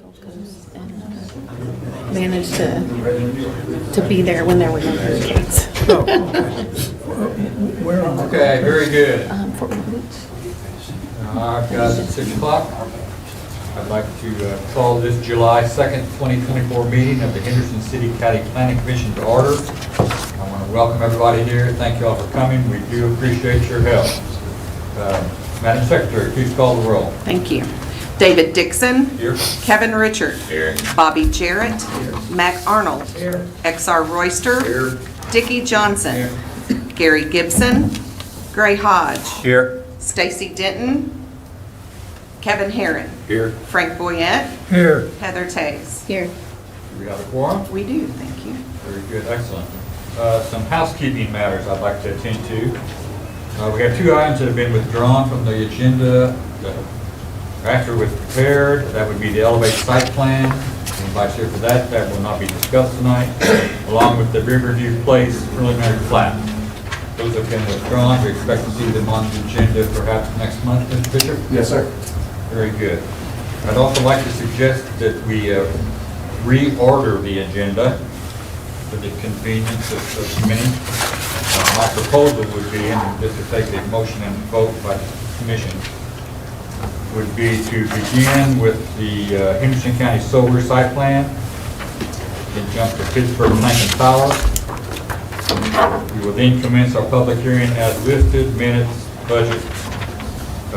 Coast and managed to be there when there were no hurricanes. Okay, very good. Fort Walton Beach. I've got 6 o'clock. I'd like to call this July 2nd, 2024 meeting of the Henderson City County Planning Commission to order. I want to welcome everybody here. Thank you all for coming. We do appreciate your help. Madam Secretary, please call the roll. Thank you. David Dixon. Here. Kevin Richard. Here. Bobby Jarrett. Mac Arnold. Here. XR Royster. Here. Dickie Johnson. Gary Gibson. Gray Hodge. Here. Stacy Denton. Kevin Herron. Here. Frank Boyette. Here. Heather Tays. Here. Do we have a quorum? We do, thank you. Very good, excellent. Some housekeeping matters I'd like to attend to. We have 2 items that have been withdrawn from the agenda after it was prepared. That would be the Elevate site plan. Anybody's here for that. That will not be discussed tonight, along with the Riverview Place preliminary plat. Those have been withdrawn. We expect to see them on the agenda perhaps next month, Mr. Fisher? Yes, sir. Very good. I'd also like to suggest that we reorder the agenda for the convenience of the committee. My proposal would be, and just to take a motion and vote by the commission, would be to begin with the Henderson County Solar Site Plan, then jump to Pittsburgh Tank and Power. We will then commence our public hearing as listed, minutes, budget,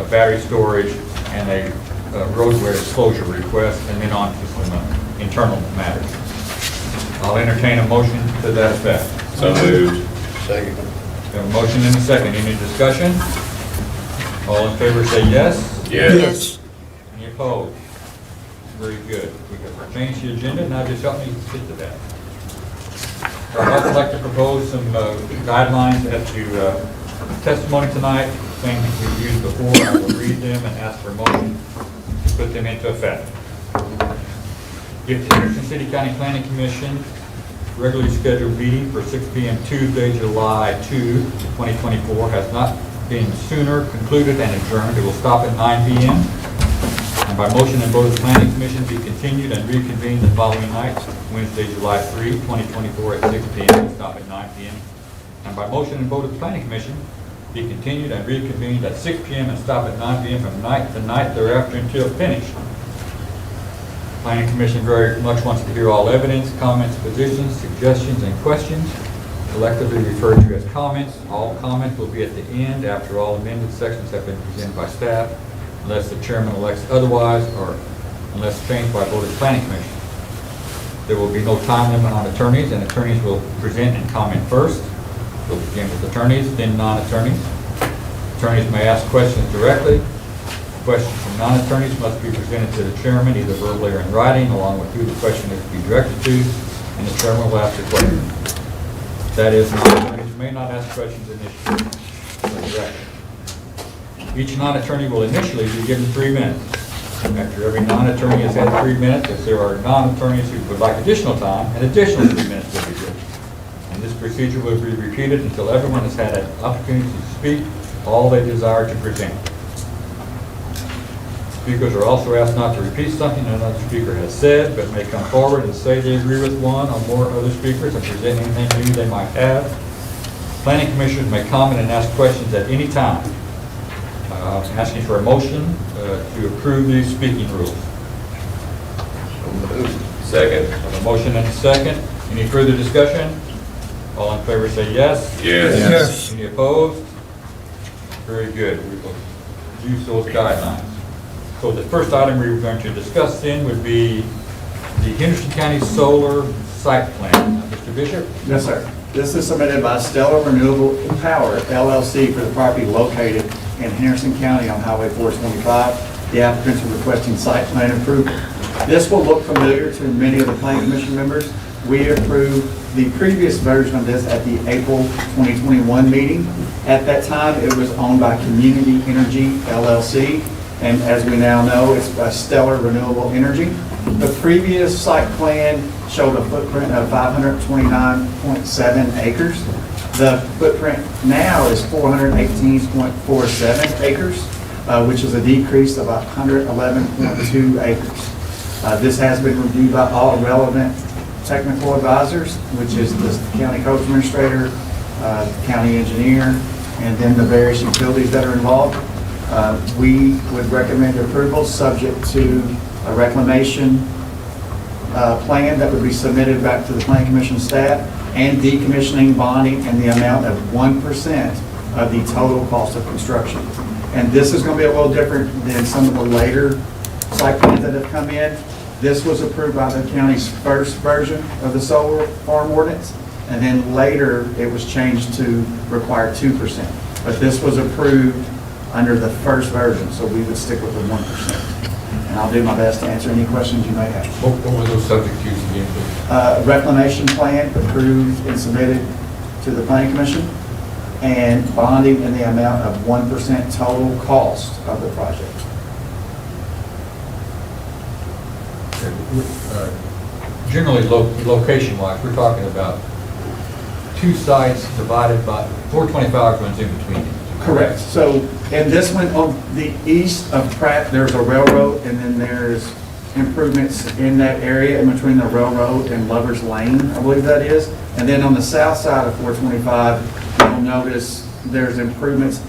battery storage, and a roadway closure request, and then on to some internal matters. I'll entertain a motion to that effect. So moved. Second. We have a motion and a second. Any discussion? All in favor say yes. Yes. Any opposed? Very good. We can change the agenda. Now just help me get to that. I'd also like to propose some guidelines as to testimony tonight, things we've used before. I will read them and ask for a motion to put them into effect. If the Henderson City County Planning Commission regularly scheduled meeting for 6 p.m. Tuesday, July 2, 2024 has not been sooner concluded and adjourned, it will stop at 9 p.m. And by motion and vote of the Planning Commission be continued and reconvened the following night, Wednesday, July 3, 2024 at 6 p.m. and stop at 9 p.m. And by motion and vote of the Planning Commission be continued and reconvened at 6 p.m. and stop at 9 p.m. from night to night thereafter until finished. Planning Commission very much wants to hear all evidence, comments, positions, suggestions, and questions, collectively referred to as comments. All comments will be at the end after all amended sections have been presented by staff, unless the chairman elects otherwise or unless changed by vote of the Planning Commission. There will be no time limit on attorneys, and attorneys will present and comment first. We'll begin with attorneys, then non-attorneys. Attorneys may ask questions directly. Questions from non-attorneys must be presented to the chairman, either verbally or in writing, along with who the question is to be directed to, and the chairman will ask the question. That is, non-attorneys may not ask questions initially or directly. Each non-attorney will initially be given 3 minutes. After every non-attorney has had 3 minutes, if there are non-attorneys who would like additional time, an additional 3 minutes will be given. And this procedure will be repeated until everyone has had an opportunity to speak all they desire to present. Speakers are also asked not to repeat something another speaker has said, but may come forward and say they agree with one or more other speakers and present anything new they might have. Planning commissioners may comment and ask questions at any time. I'm asking for a motion to approve these speaking rules. Second. A motion and a second. Any further discussion? All in favor say yes. Yes. Any opposed? Very good. We will use those guidelines. So the first item we were going to discuss then would be the Henderson County Solar Site Plan. Mr. Bishop? Yes, sir. This is submitted by Stellar Renewable Power, LLC, for the property located in Henderson County on Highway 425. The applicants are requesting site plan approval. This will look familiar to many of the Planning Commission members. We approved the previous version of this at the April 2021 meeting. At that time, it was owned by Community Energy, LLC. And as we now know, it's by Stellar Renewable Energy. The previous site plan showed a footprint of 529.7 acres. The footprint now is 418.47 acres, which is a decrease of 111.2 acres. This has been reviewed by all relevant technical advisors, which is the county codes administrator, county engineer, and then the various utilities that are involved. We would recommend approval subject to a reclamation plan that would be submitted back to the Planning Commission staff, and decommissioning bonding in the amount of 1% of the total cost of construction. And this is going to be a little different than some of the later site plans that have come in. This was approved by the county's first version of the solar farm ordinance, and then later it was changed to require 2%. But this was approved under the first version, so we would stick with the 1%. And I'll do my best to answer any questions you may have. What were those subject to again, please? Reclamation plan approved and submitted to the Planning Commission, and bonding in the amount of 1% total cost of the project. Generally, location-wise, we're talking about two sites divided by, 425 runs in between them. Correct. So, and this one on the east of Pratt, there's a railroad, and then there's improvements in that area in between the railroad and Lover's Lane, I believe that is. And then on the south side of 425, you'll notice there's improvements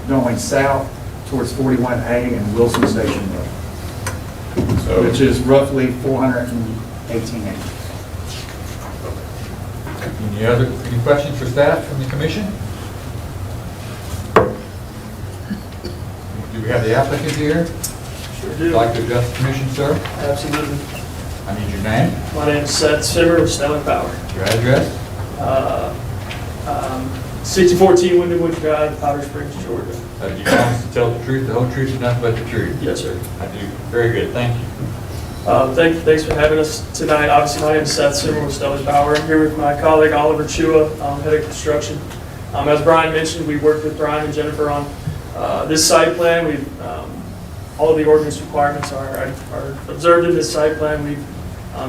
going south towards 41A and Wilson Station Road, which is roughly 418 acres. Any questions for staff from the commission? Do we have the applicant here? Sure Would do. you like to address the commission, sir? Absolutely. I need your name, My name is Seth Simmer with Stellar Power. your address. 6014 Winterwood Drive, Powder Springs, Georgia. Do you promise to tell the truth, the whole truth, and nothing but the truth? Yes, sir. I do. Very good. Thank you. Thanks for having us tonight. Obviously, my name is Seth Simmer with Stellar Power. I'm here with my colleague Oliver Chua, head of construction. As Brian mentioned, we worked with Brian and Jennifer on this site plan. We've all of the ordinance requirements are observed in this site plan. We've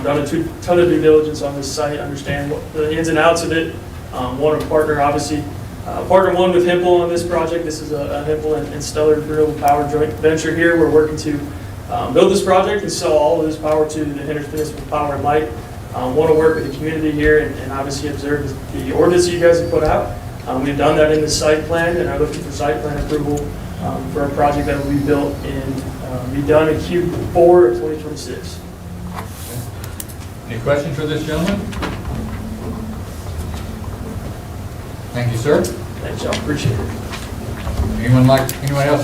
done a ton of due diligence on this site, understand what the ins and outs of it. Want to partner, obviously, partner one with Hempel on this project. This is a Hempel and Stellar Renewable Power joint venture here. We're working to build this project and sell all of this power to the Henderson Municipal Power and Light. Want to work with the community here and obviously observe the ordinance you guys have put out. We've done that in the site plan and are looking for site plan approval for a project that will be built and be done in Q4 of 2026. Any questions for this gentleman? Thank you, sir. Thanks, y'all. Appreciate it. Anyone else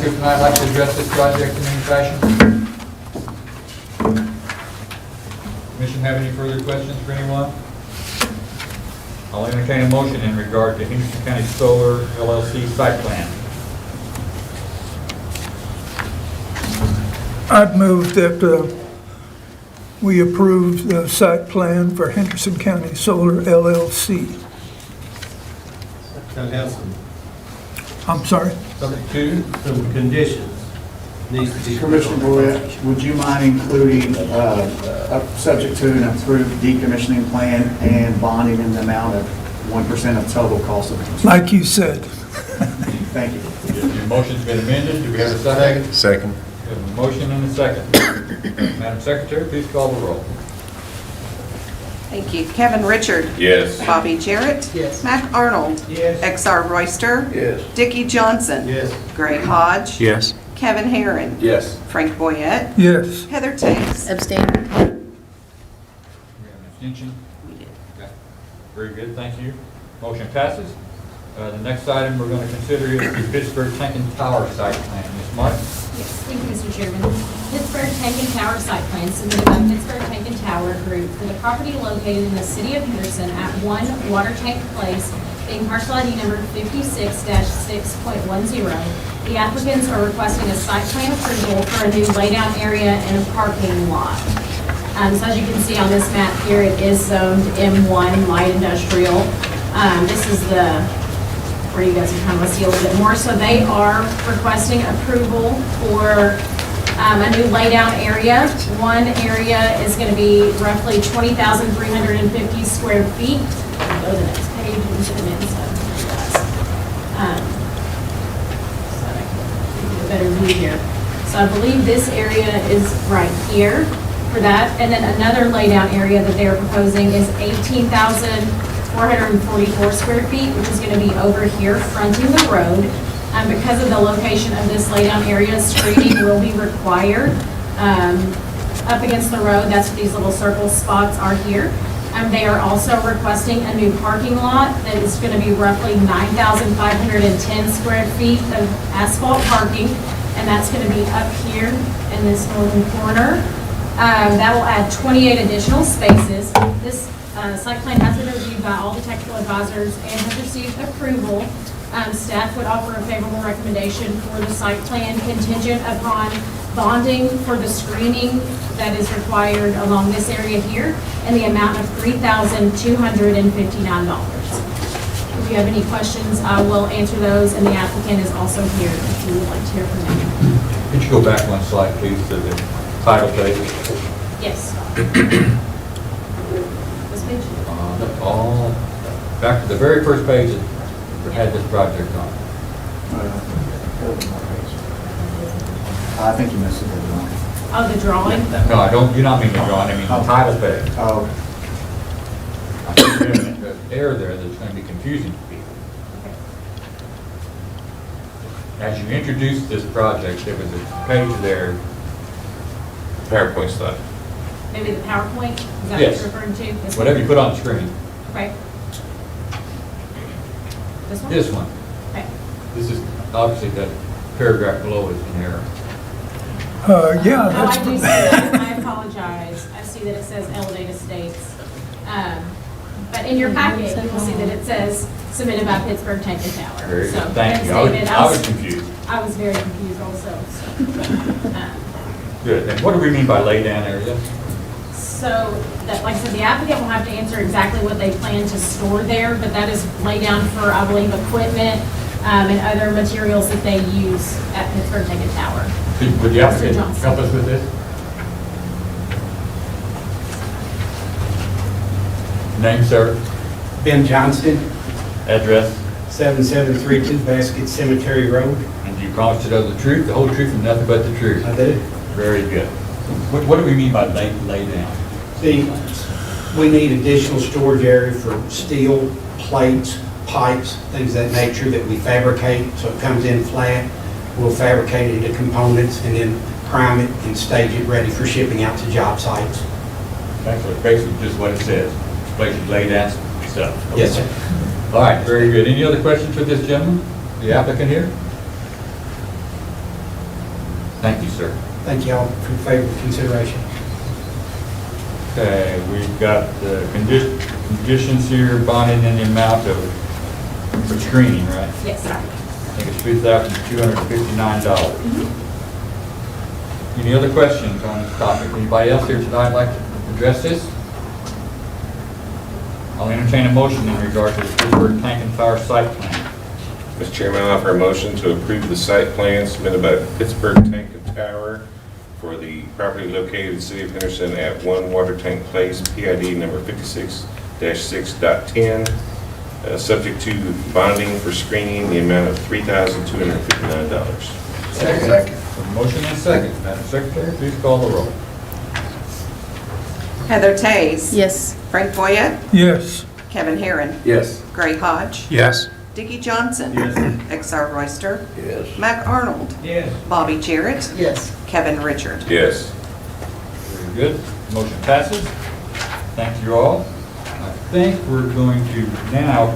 here tonight like to address this project in any fashion? Commission have any further questions for anyone? I'll entertain a motion in regard to Henderson County Solar LLC site plan. I'd move that we approve the site plan for Henderson County Solar LLC. That has some I'm sorry? Subject to, conditions. Needs to be. Commissioner Boyette, would you mind including, subject to an approved decommissioning plan and bonding in the amount of 1% of total cost of construction? Like you said. Thank you. your motion's been amended. Do we have a second? Second. We have a motion and a second. Madam Secretary, please call the roll. Thank you. Kevin Richard. Yes. Bobby Jarrett. Yes. Mac Arnold. Yes. XR Royster. Yes. Dickie Johnson. Yes. Gray Hodge. Yes. Kevin Herron. Yes. Frank Boyette. Yes. Heather Takes. Abstain. We have an abstention. Okay. Very good, thank you. Motion passes. The next item we're going to consider is the Pittsburgh Tank and Tower site plan. Ms. Mark? Yes, thank you, Mr. Chairman. Pittsburgh Tank and Tower site plan submitted by Pittsburgh Tank and Tower Group for the property located in the city of Henderson at 1 Water Tank Place, being parcel ID number 56-6.10. The applicants are requesting a site plan approval for a new laydown area and a parking lot. So as you can see on this map here, it is zoned M1 light industrial. This is where you guys can kind of see a little bit more. So they are requesting approval for a new laydown area. One area is going to be roughly 20,350 square feet. I'll go to the next page and zoom in so so I can give you a better view here. So I believe this area is right here, for that. And then another laydown area that they're proposing is 18,444 square feet, which is gonna be over here fronting the road. Because of the location of this laydown area, screening will be required up against the road. That's what these little circle spots are here. They are also requesting a new parking lot that is going to be roughly 9,510 square feet of asphalt parking, and that's going to be up here in this northern corner. That will add 28 additional spaces. This site plan has been reviewed by all the technical advisors and has received approval. Staff would offer a favorable recommendation for the site plan contingent upon bonding for the screening that is required along this area here in the amount of $3,259. If you have any questions, I will answer those, and the applicant is also here if you would like to hear from them. Could you go back one slide, please, to the title page? Yes. This page? All, back to the very first page that had this project on. I think you missed it. Oh, the drawing? No, I don't, do not mean the drawing, I mean the title page. Oh, I think there's an error there that's going to be confusing to people. As you introduced this project, there was a page there. PowerPoint slide. Maybe the PowerPoint? Is that Yes. what you're referring to? This one? Whatever you put on the screen. Okay. This one? This one. Okay. This is, obviously, that paragraph below is in error. Yeah, Oh, I that's, do see that. I apologize. I see that it says Elevate Estates. But in your packet, you will see that it says submitted by Pittsburgh Tank and Tower. Very So, good, thank you. thanks, David. I was confused. I was very confused also. Good, and what do we mean by lay down area? So, that, like I said, the applicant will have to answer exactly what they plan to store there, but that is laid down for, I believe, equipment and other materials that they use at Pittsburgh Tank and Tower. Would the applicant Mr. Johnson. help us with this? Name, sir, Ben Johnston, address, 7732 Basket Cemetery Road. and do you promise to tell the truth, the whole truth, and nothing but the truth? I do. Very good. What do we mean by lay down? See, we need additional storage area for steel, plates, pipes, things of that nature that we fabricate, so it comes in flat. We'll fabricate it into components and then prime it and stage it ready for shipping out to job sites. Okay, so it's basically just what it says, basically lay down stuff. Yes, sir. All right, very good. Any other questions for this gentleman, the applicant here? Thank you, sir. Thank you all for your favorable consideration. Okay, we've got the conditions here, bonding in the amount of, for screening, right? Yes, sir. I think it's $3,259. Any other questions on this topic? Anybody else here tonight like to address this? I'll entertain a motion in regard to the Pittsburgh Tank and Tower site plan. Mr. Chairman, I offer a motion to approve the site plan submitted by Pittsburgh Tank and Tower for the property located in the city of Henderson at 1 Water Tank Place, PID number 56-6.10, subject to bonding for screening in the amount of $3,259. Second. Motion and second. Madam Secretary, please call the roll. Heather Tays. Yes. Frank Boyette. yes. Kevin Herron. Yes. Gray Hodge. Yes. Dickie Johnson. Yes. Exar Royster. Yes. Mac Arnold. Yes. Bobby Jarrett. Yes. Kevin Richard. Yes. Very good. Motion passes. Thank you all. I think we're going to now,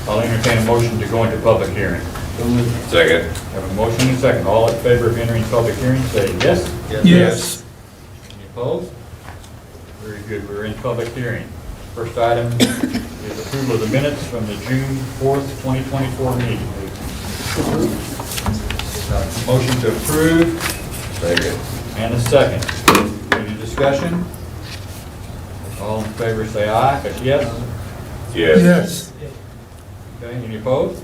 I'll entertain a motion to go into public hearing. Second. Have a motion and a second. All in favor of entering public hearing, say yes. Yes. Any opposed? Very good. We're in public hearing. First item is approval of the minutes from the June 4th, 2024 meeting. Motion to approve Second. and a second. Any discussion? All in favor say aye. Yes? Yes. Yes. Okay, any opposed?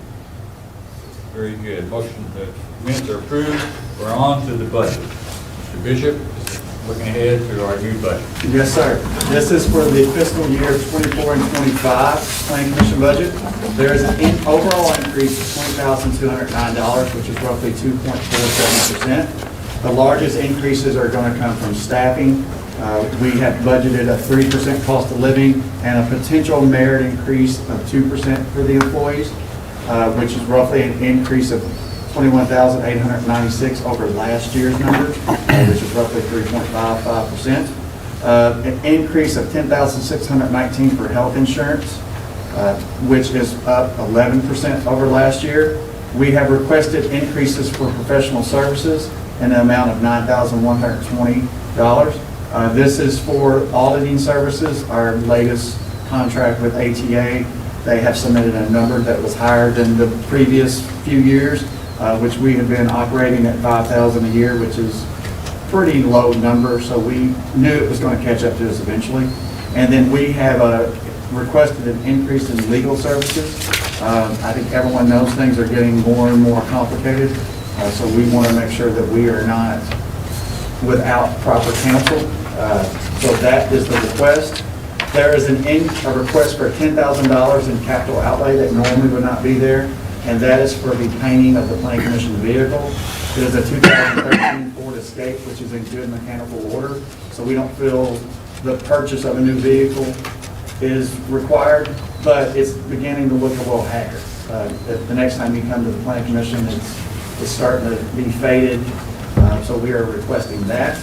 Very good. Motion, the minutes are approved. We're on to the budget. Mr. Bishop is looking ahead to our new budget. yes, sir. This is for the fiscal year 24 and 25 planning commission budget. There is an overall increase of $20,209, which is roughly 2.47%. The largest increases are going to come from staffing, We have budgeted a 3% cost of living and a potential merit increase of 2% for the employees, which is roughly an increase of 21,896 over last year's numbers, which is roughly 3.55%. An increase of 10,619 for health insurance, which is up 11% over last year. We have requested increases for professional services in the amount of $9,120. This is for auditing services, our latest contract with ATA. They have submitted a number that was higher than the previous few years, which we have been operating at $5,000 a year, which is pretty low number, so we knew it was going to catch up to us eventually. And then we have requested an increase in legal services. I think everyone knows things are getting more and more complicated, so we want to make sure that we are not without proper counsel. So that is the request. There is a request for $10,000 in capital outlay that normally would not be there, and that is for the painting of the Planning Commission vehicle. It is a 2013 Ford Escape, which is in good mechanical order, so we don't feel the purchase of a new vehicle is required, but it's beginning to look a little haggard. The next time you come to the Planning Commission, it's starting to be faded, so we are requesting that.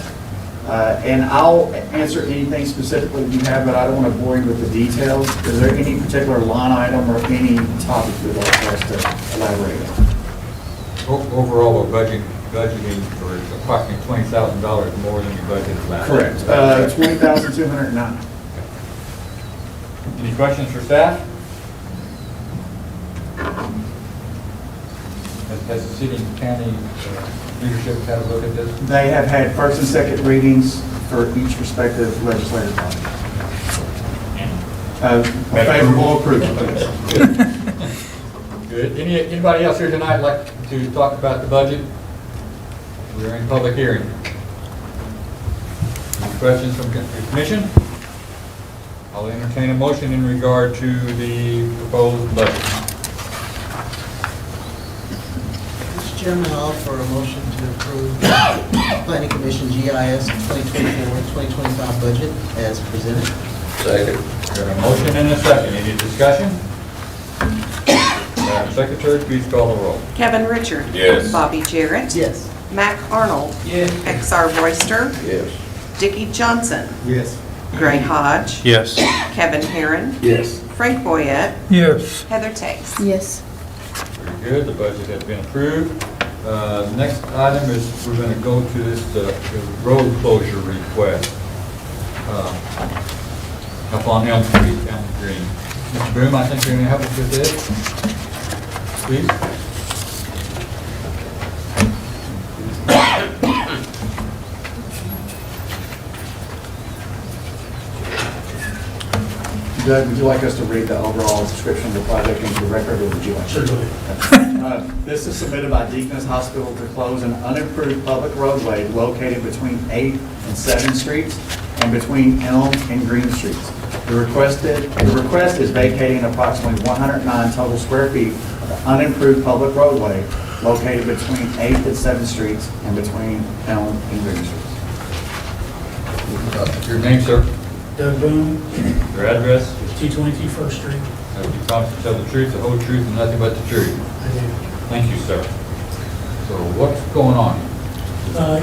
And I'll answer anything specifically you have, but I don't want to bore you with the details. Is there any particular line item or any topic you'd like for us to elaborate on? Overall, we're budgeting for approximately $20,000 more than we budgeted last year. Correct. 20,209. Any questions for staff? Has the city and county leadership had a look at this? They have had first and second readings for each respective legislative body. Favorable approval. Good. Anybody else here tonight like to talk about the budget? We're in public hearing. Any questions from the commission? I'll entertain a motion in regard to the proposed budget. Mr. Chairman, I'll offer a motion to approve Planning Commission GIS 2024-2025 budget as presented. Second. Got a motion and a second. Any discussion? Madam Secretary, please call the roll. Kevin Richard. Yes. Bobby Jarrett. Yes. Mac Arnold. Yes. XR Royster. Yes. Dickie Johnson. Yes. Gray Hodge. Yes. Kevin Herron. Yes. Frank Boyette. Yes. Heather Takes. Yes. Very good. The budget has been approved. Next item is we're going to go to this road closure request up on Elm Street, Elm Green. Mr. Boom, I think you're going to help us with this, please. Doug, would you like us to read the overall description of the project into the record, or would you like? Sure, go ahead. This is submitted by Deaconess Hospital to close an unimproved public roadway located between 8th and 7th Streets and between Elm and Green Streets. The request is vacating approximately 109 total square feet of the unimproved public roadway located between 8th and 7th Streets and between Elm and Green Streets. Your name, sir, Doug Boone, your address, 222 First Street. you promise to tell the truth, the whole truth, and nothing but the truth. I do. Thank you, sir. So what's going on?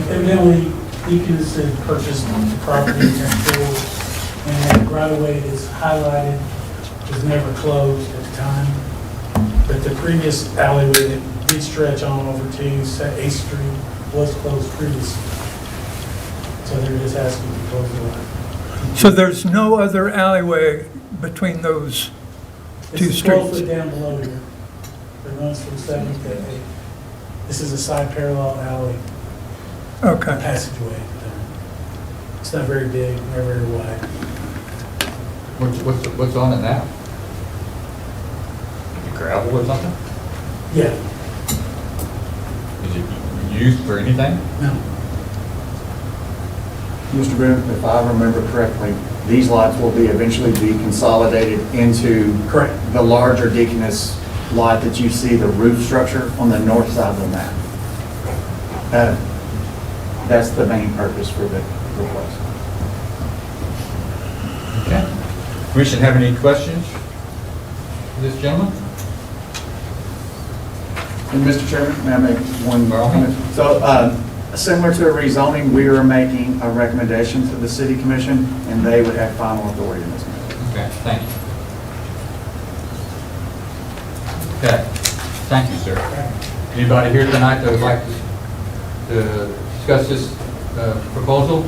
Evidently, Deaconess had purchased the property next door, and the right-of-way is highlighted, was never closed at the time. But the previous alleyway that did stretch on over to 8th Street was closed previously. So they're just asking to close the line. So there's no other alleyway between those two It's 12 foot streets? down below here. It runs from 7th to 8th. This is a side parallel alley, Okay. passageway. It's not very big, not very wide. What's on it now? Gravel or something? Yeah, Is it used for anything? no. Mr. Boone, if I remember correctly, these lots will eventually be consolidated into Correct. the larger Deaconess lot that you see, the roof structure on the north side of the map. That's the main purpose for the request. Okay. Commission have any questions for this gentleman? And Mr. Chairman, may I make one By all comment? So, similar to a rezoning, we are making a recommendation to the city commission, and they would have final authority in this matter. Okay, thank you. Okay, thank you, sir. Anybody here tonight that would like to discuss this proposal?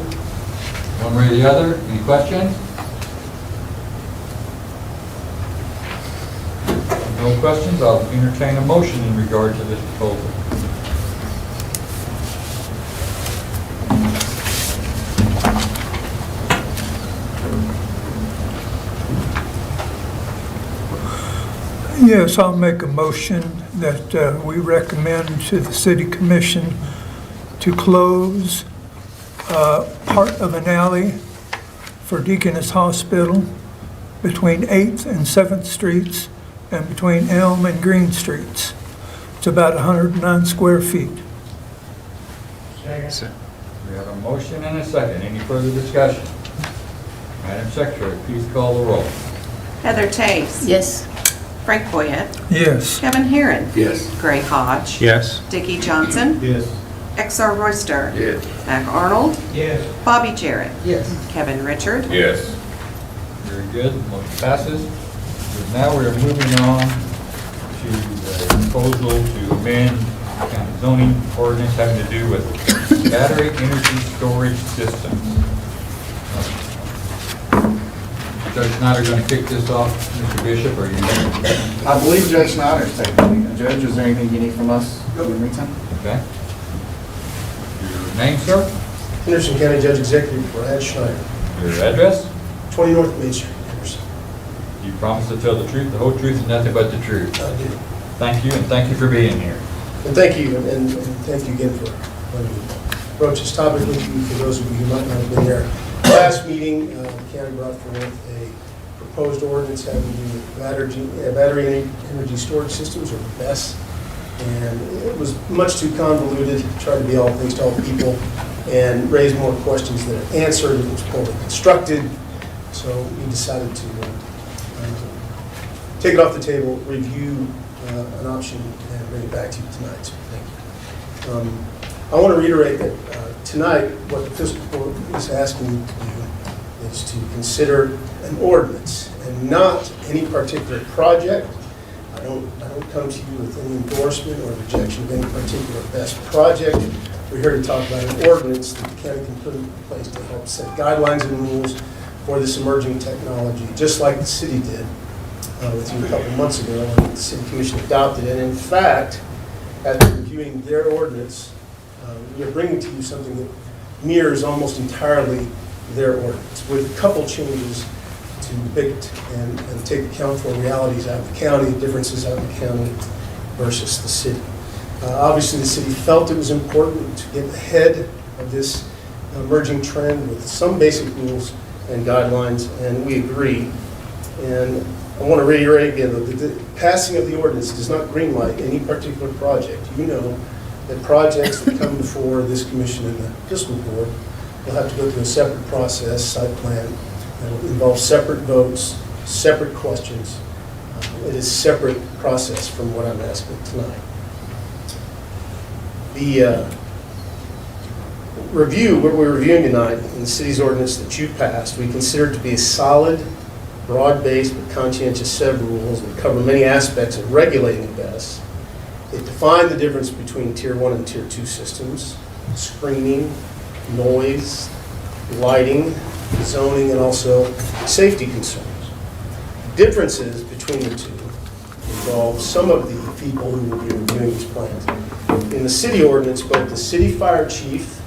One way or the other? Any questions? No questions? I'll entertain a motion in regard to this proposal. Yes, I'll make a motion that we recommend to the city commission to close part of an alley for Deaconess Hospital between 8th and 7th Streets and between Elm and Green Streets. It's about 109 square feet. We have a motion and a second. Any further discussion? Madam Secretary, please call the roll. Heather Taves. Yes. Frank Boyette. Yes. Kevin Herron. Yes. Gray Hodge. Yes. Dickie Johnson. Yes. XR Royster. Yes. Mac Arnold. Yes. Bobby Jarrett. Yes. Kevin Richard. Yes. Very good. Motion passes. So now we are moving on to the proposal to amend county zoning ordinance having to do with battery energy storage systems. Judge Snyder going to kick this off, Mr. Bishop, or you? I believe Judge Snyder's taking it. Judge, is there anything you need from us in the meantime? Okay. Your name, sir? Henderson County Judge Executive Brad Schneider, Your address? 20 North Main Street, Henderson. You promise to tell the truth, the whole truth, and nothing but the truth. I do. Thank you, and thank you for being here. And thank you, and thank you again for letting me broach this topic with you. For those of you who might not have been there, last meeting, the county brought forth a proposed ordinance having to do with battery energy storage systems, or BESS. And it was much too convoluted, tried to be all things to all people, and raised more questions than it answered. It was poorly constructed, so we decided to take it off the table, review an option, and bring it back to you tonight. So thank you. I want to reiterate that tonight, what the fiscal court is asking you to do is to consider an ordinance and not any particular project. I don't come to you with any endorsement or rejection of any particular best project. We're here to talk about an ordinance that the county can put in place to help set guidelines and rules for this emerging technology, just like the city did with you a couple months ago when the city commission adopted it. And in fact, after reviewing their ordinance, we are bringing to you something that mirrors almost entirely their ordinance, with a couple changes to depict and take account for realities out of the county, differences out of the county versus the city. Obviously, the city felt it was important to get ahead of this emerging trend with some basic rules and guidelines, and we agree. And I want to reiterate again that the passing of the ordinance does not greenlight any particular project. You know that projects that come before this commission and the fiscal board will have to go through a separate process, site plan, that will involve separate votes, separate questions. It is a separate process from what I'm asking tonight. The review, what we're reviewing tonight in the city's ordinance that you passed, we consider to be a solid, broad-based but conscientious set of rules that cover many aspects of regulating BESS. It defined the difference between Tier 1 and Tier 2 systems, screening, noise, lighting, zoning, and also safety concerns. Differences between the two involve some of the people who will be reviewing these plans. In the city ordinance, both the city fire chief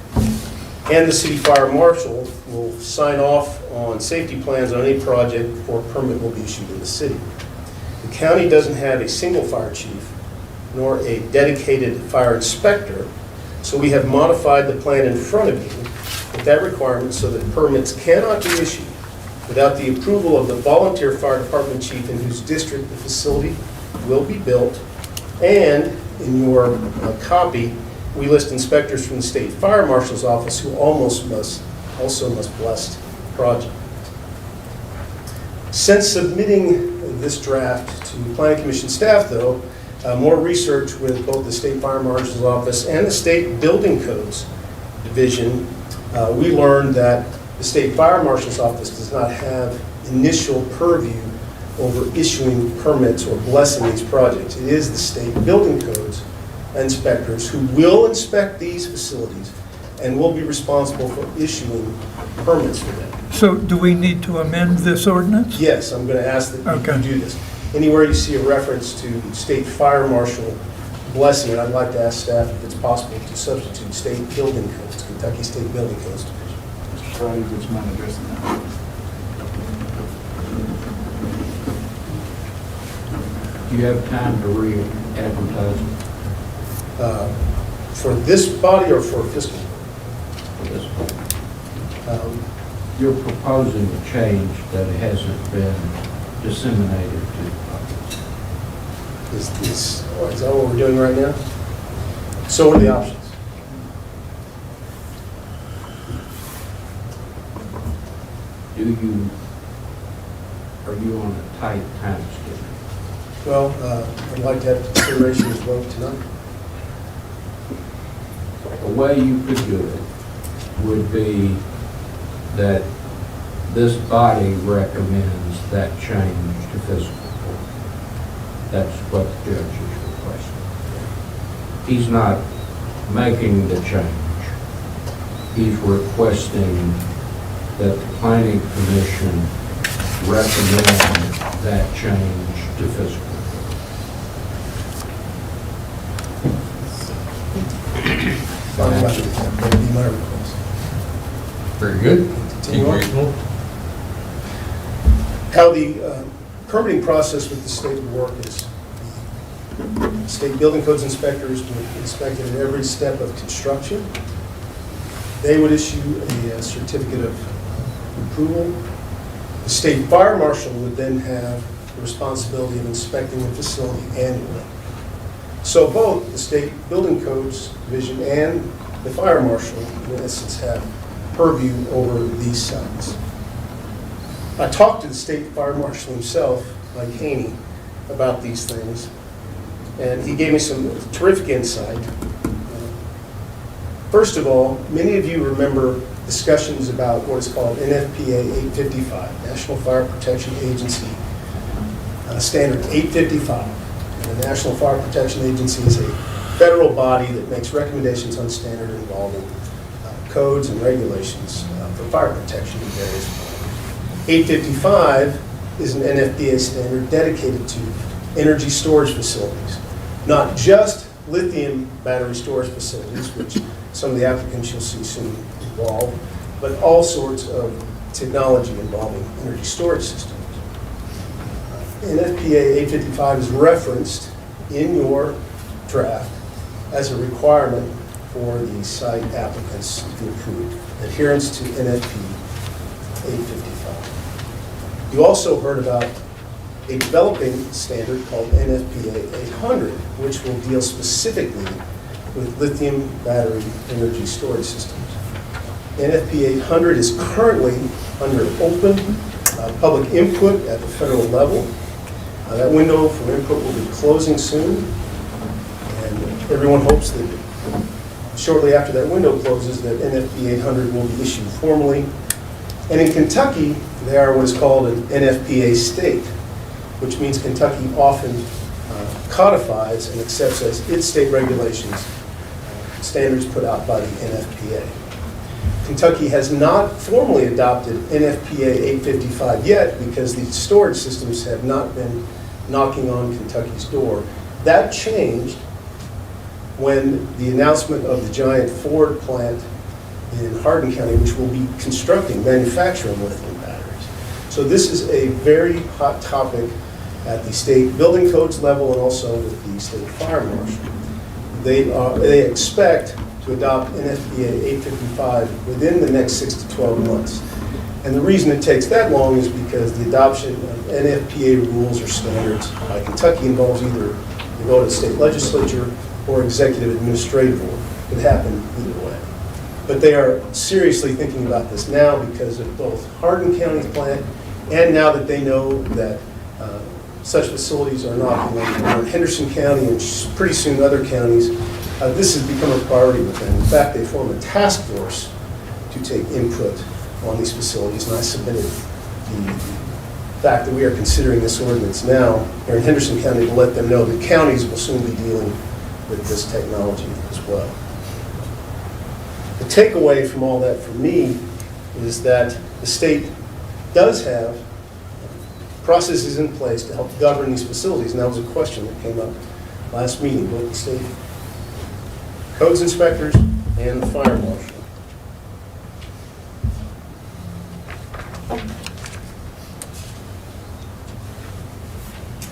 and the city fire marshal will sign off on safety plans on any project before a permit will be issued in the city. The county doesn't have a single fire chief nor a dedicated fire inspector, so we have modified the plan in front of you with that requirement so that permits cannot be issued without the approval of the volunteer fire department chief in whose district the facility will be built. And in your copy, we list inspectors from the state fire marshal's office who also must bless the project. Since submitting this draft to Planning Commission staff, though, more research with both the State Fire Marshal's Office and the State Building Codes Division, we learned that the State Fire Marshal's Office does not have initial purview over issuing permits or blessing these projects. It is the State Building Codes inspectors who will inspect these facilities and will be responsible for issuing permits for them. So do we need to amend this ordinance? Yes, I'm going to ask that Okay. you do this. Anywhere you see a reference to State Fire Marshal blessing it, I'd like to ask staff if it's possible to substitute State Building Codes, Kentucky State Building Codes Division. Mr. Friday, would you mind addressing that? Do you have time to re-advertise it For this body or for fiscal? for this one? Um, You're proposing a change that hasn't been disseminated to the public. Is that what we're doing right now? So what are the options? Are you on a tight time schedule? Well, I'd like to have consideration as well tonight. The way you could do it would be that this body recommends that change to fiscal court. That's what the judge is requesting. He's not making the change. He's requesting that the planning commission recommend that change to fiscal court. That would be my request. Very good. Continue on. How the permitting process with the state would work is the state building codes inspectors would inspect it at every step of construction. They would issue a certificate of approval. The state fire marshal would then have the responsibility of inspecting the facility annually. So both the state building codes division and the fire marshal, in essence, have purview over these sites. I talked to the state fire marshal himself, Mike Haney, about these things, and he gave me some terrific insight. First of all, many of you remember discussions about what is called NFPA 855, National Fire Protection Agency Standard 855. And the National Fire Protection Agency is a federal body that makes recommendations on standard involving codes and regulations for fire protection in various forms. 855 is an NFPA standard dedicated to energy storage facilities, not just lithium battery storage facilities, which some of the applicants you'll see soon involve, but all sorts of technology involving energy storage systems. NFPA 855 is referenced in your draft as a requirement for the site applicants to be approved, adherence to NFP 855. You also heard about a developing standard called NFPA 800, which will deal specifically with lithium battery energy storage systems. NFPA 800 is currently under open public input at the federal level. That window for input will be closing soon, and everyone hopes that shortly after that window closes that NFPA 800 will be issued formally. And in Kentucky, they are what is called an NFPA state, which means Kentucky often codifies and accepts as its state regulations standards put out by the NFPA. Kentucky has not formally adopted NFPA 855 yet because the storage systems have not been knocking on Kentucky's door. That changed when the announcement of the giant Ford plant in Hardin County, which will be manufacturing lithium batteries. So this is a very hot topic at the state building codes level and also with the state fire marshal. They expect to adopt NFPA 855 within the next 6 to 12 months. And the reason it takes that long is because the adoption of NFPA rules or standards by Kentucky involves either the vote of the state legislature or executive administrative order. It could happen either way. But they are seriously thinking about this now because of both Hardin County's plant And now that they know that such facilities are not in Henderson County and pretty soon other counties, this has become a priority with them. In fact, they formed a task force to take input on these facilities, and I submitted the fact that we are considering this ordinance now here in Henderson County to let them know that counties will soon be dealing with this technology as well. The takeaway from all that for me is that the state does have processes in place to help govern these facilities, and that was a question that came up last meeting, both the state codes inspectors and the fire marshal.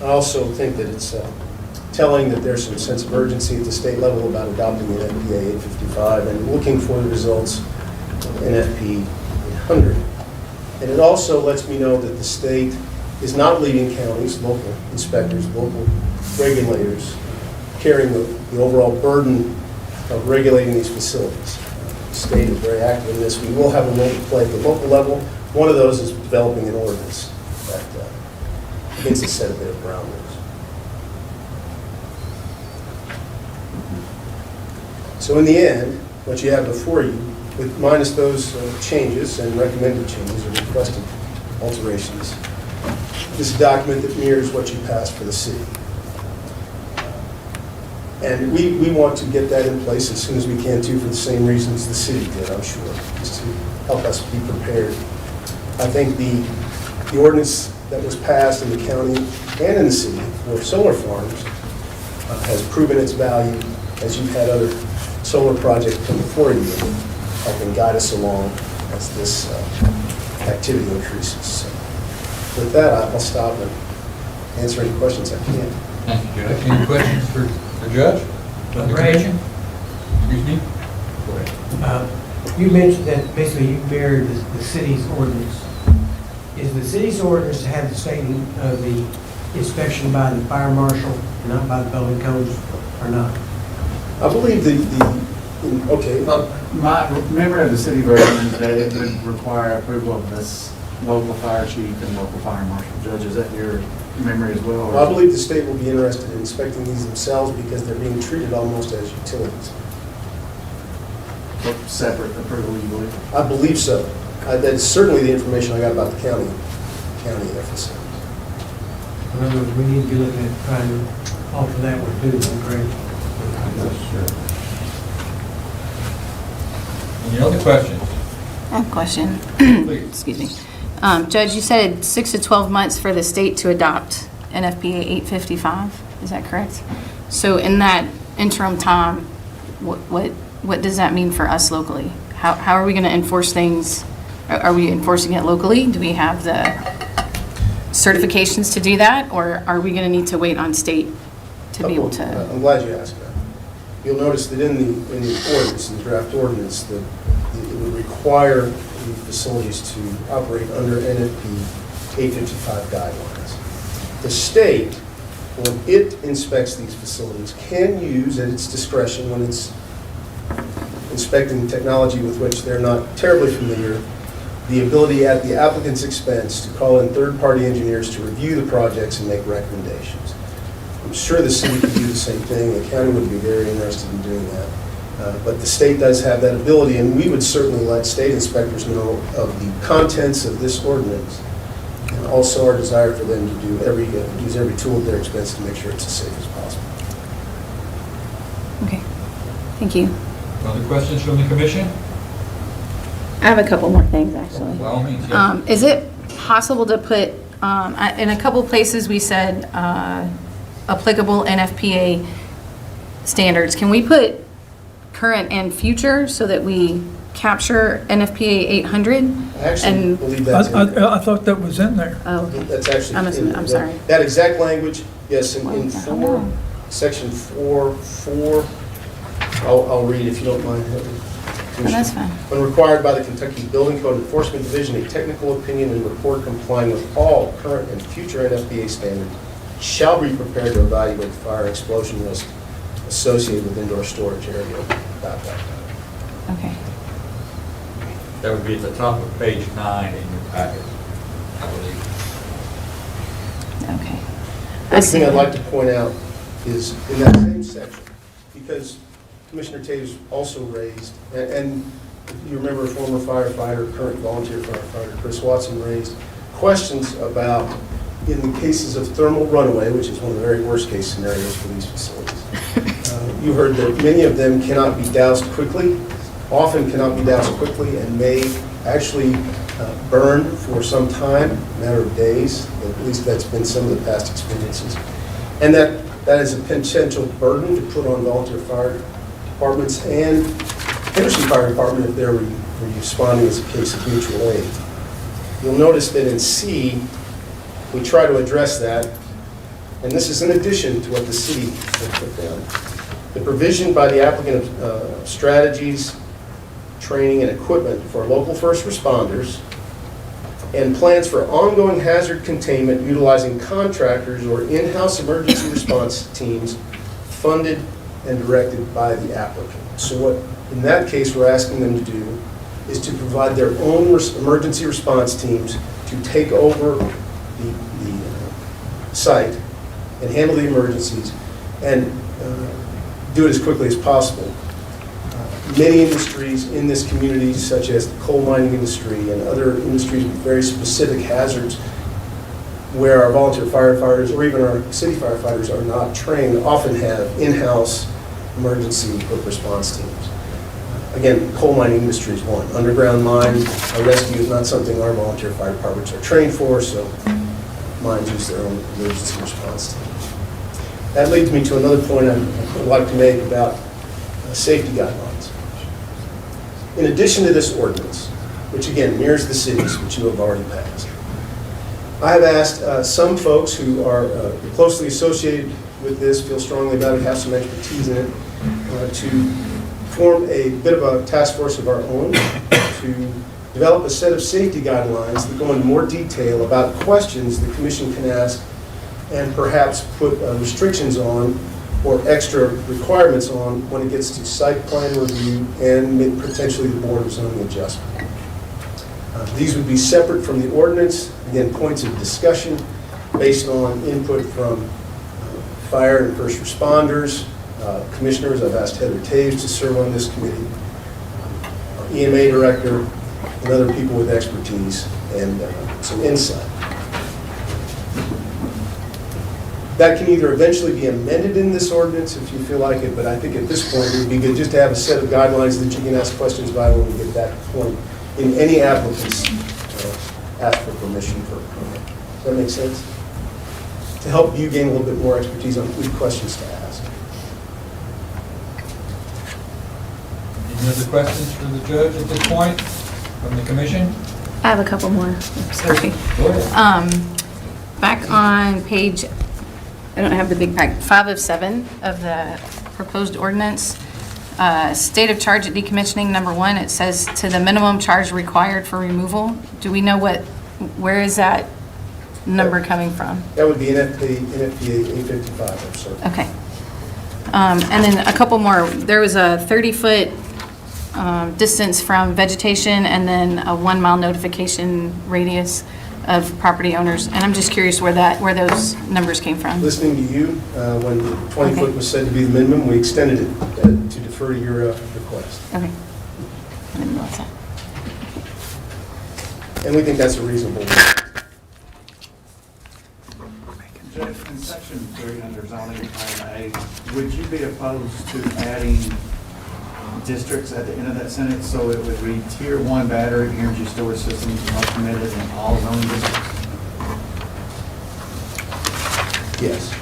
I also think that it's telling that there's some sense of urgency at the state level about adopting an NFPA 855 and looking for the results of NFP 800. And it also lets me know that the state is not leaving counties, local inspectors, local regulators, carrying the overall burden of regulating these facilities. The state is very active in this. We will have a role to play at the local level. One of those is developing an ordinance that begins to set a bit of ground rules. So in the end, what you have before you, with minus those changes and recommended changes or requested alterations, this document that mirrors what you passed for the city. And we want to get that in place as soon as we can too, for the same reasons the city did, I'm sure, just to help us be prepared. I think the ordinance that was passed in the county and in the city for solar farms has proven its value as you've had other solar projects come before you, helping guide us along as this activity increases. So with that, I'll stop and answer any questions I can. Thank you, Judge. Any questions for the judge? The commission? Excuse me? Go ahead. You mentioned that basically you mirrored the city's ordinance. Is the city's ordinance to have the statement of the inspection by the fire marshal, not by the building codes, or not? I believe okay. My memory of the city version is that it would require approval of this local fire chief and local fire marshal. Judge, is that your memory as well? I believe the state will be interested in inspecting these themselves because they're being treated almost as utilities. Separate approval, you believe? I believe so. That's certainly the information I got about the county FSA. In other words, we need to be looking at trying to alter that one too, correct? Any other questions? I have a question. Please. Excuse me. Judge, you said 6 to 12 months for the state to adopt NFPA 855. Is that correct? So in that interim time, what does that mean for us locally? How are we going to enforce things? Are we enforcing it locally? Do we have the certifications to do that? Or are we going to need to wait on state to be able to? I'm glad you asked that. You'll notice that in the ordinance, in the draft ordinance, that it would require the facilities to operate under NFP 855 guidelines. The state, when it inspects these facilities, can use at its discretion when it's inspecting technology with which they're not terribly familiar, the ability at the applicant's expense to call in third-party engineers to review the projects and make recommendations. I'm sure the city could do the same thing. The county would be very interested in doing that. But the state does have that ability, and we would certainly let state inspectors know of the contents of this ordinance, and also our desire for them to do use every tool at their expense to make sure it's as safe as possible. Okay. Thank you. Other questions from the commission? I have a couple more things, actually. By all means, yes. Is it possible to put, in a couple places we said applicable NFPA standards. Can we put current and future so that we capture NFPA 800? I actually believe that's in there. I thought that was in there. Oh, okay. That's actually I'm sorry. That exact language, yes, in Oh, 4, section 4, I'll read if you don't mind. Oh, that's fine. When required by the Kentucky Building Code Enforcement Division, a technical opinion and report complying with all current and future NFPA standards shall be prepared to evaluate the fire and explosion risk associated with indoor storage area. Okay. That would be at the top of page 9 in your packet. I believe. Okay. I First see thing I'd that. like to point out is in that same section, because Commissioner Taves also raised, and if you remember, former firefighter, current volunteer firefighter, Chris Watson raised questions about, in the cases of thermal runaway, which is one of the very worst case scenarios for these facilities, you heard that many of them cannot be doused quickly, often cannot be doused quickly, and may actually burn for some time, a matter of days. At least that's been some of the past experiences. And that is a potential burden to put on volunteer fire departments and Henderson Fire Department if they're responding as a case of mutual aid. You'll notice that in C, we try to address that, and this is in addition to what the city had put down. The provision by the applicant of strategies, training, and equipment for local first responders, and plans for ongoing hazard containment utilizing contractors or in-house emergency response teams funded and directed by the applicant. So what, in that case, we're asking them to do is to provide their own emergency response teams to take over the site and handle the emergencies and do it as quickly as possible. Many industries in this community, such as the coal mining industry and other industries with very specific hazards, where our volunteer firefighters or even our city firefighters are not trained, often have in-house emergency quick response teams. Again, coal mining industry is one. Underground mine rescue is not something our volunteer fire departments are trained for, so mines use their own emergency response teams. That leads me to another point I'd like to make about safety guidelines. In addition to this ordinance, which again mirrors the cities which you have already passed, I have asked some folks who are closely associated with this, feel strongly about it, have some expertise in it, to form a bit of a task force of our own to develop a set of safety guidelines that go into more detail about questions the commission can ask and perhaps put restrictions on or extra requirements on when it gets to site plan review and potentially the board of zoning adjustment. These would be separate from the ordinance, again, points of discussion based on input from fire and first responders, commissioners. I've asked Heather Taves to serve on this committee, our EMA director, and other people with expertise and some insight. That can either eventually be amended in this ordinance if you feel like it, but I think at this point it would be good just to have a set of guidelines that you can ask questions by when we get to that point in any applicants ask for permission for a permit. Does that make sense? To help you gain a little bit more expertise on good questions to ask. Any other questions for the judge at this point from the commission? I have a couple more. Sorry. Go ahead. Back on page, I don't have the big pack, 5 of 7 of the proposed ordinance. State of charge at decommissioning, number 1, it says to the minimum charge required for removal. Do we know where is that number coming from? That would be NFPA 855, I'm sorry. Okay. And then a couple more. There was a 30-foot distance from vegetation and then a 1-mile notification radius of property owners. And I'm just curious where those numbers came from. Listening to you, when the 20 foot was said to be the minimum, we extended it to defer to your request. Okay. I didn't realize that. And we think that's a reasonable one. Judge, in section 3 under zoning item A, would you be opposed to adding districts at the end of that sentence so it would read tier 1 battery energy storage systems are permitted in all zoning districts? Yes.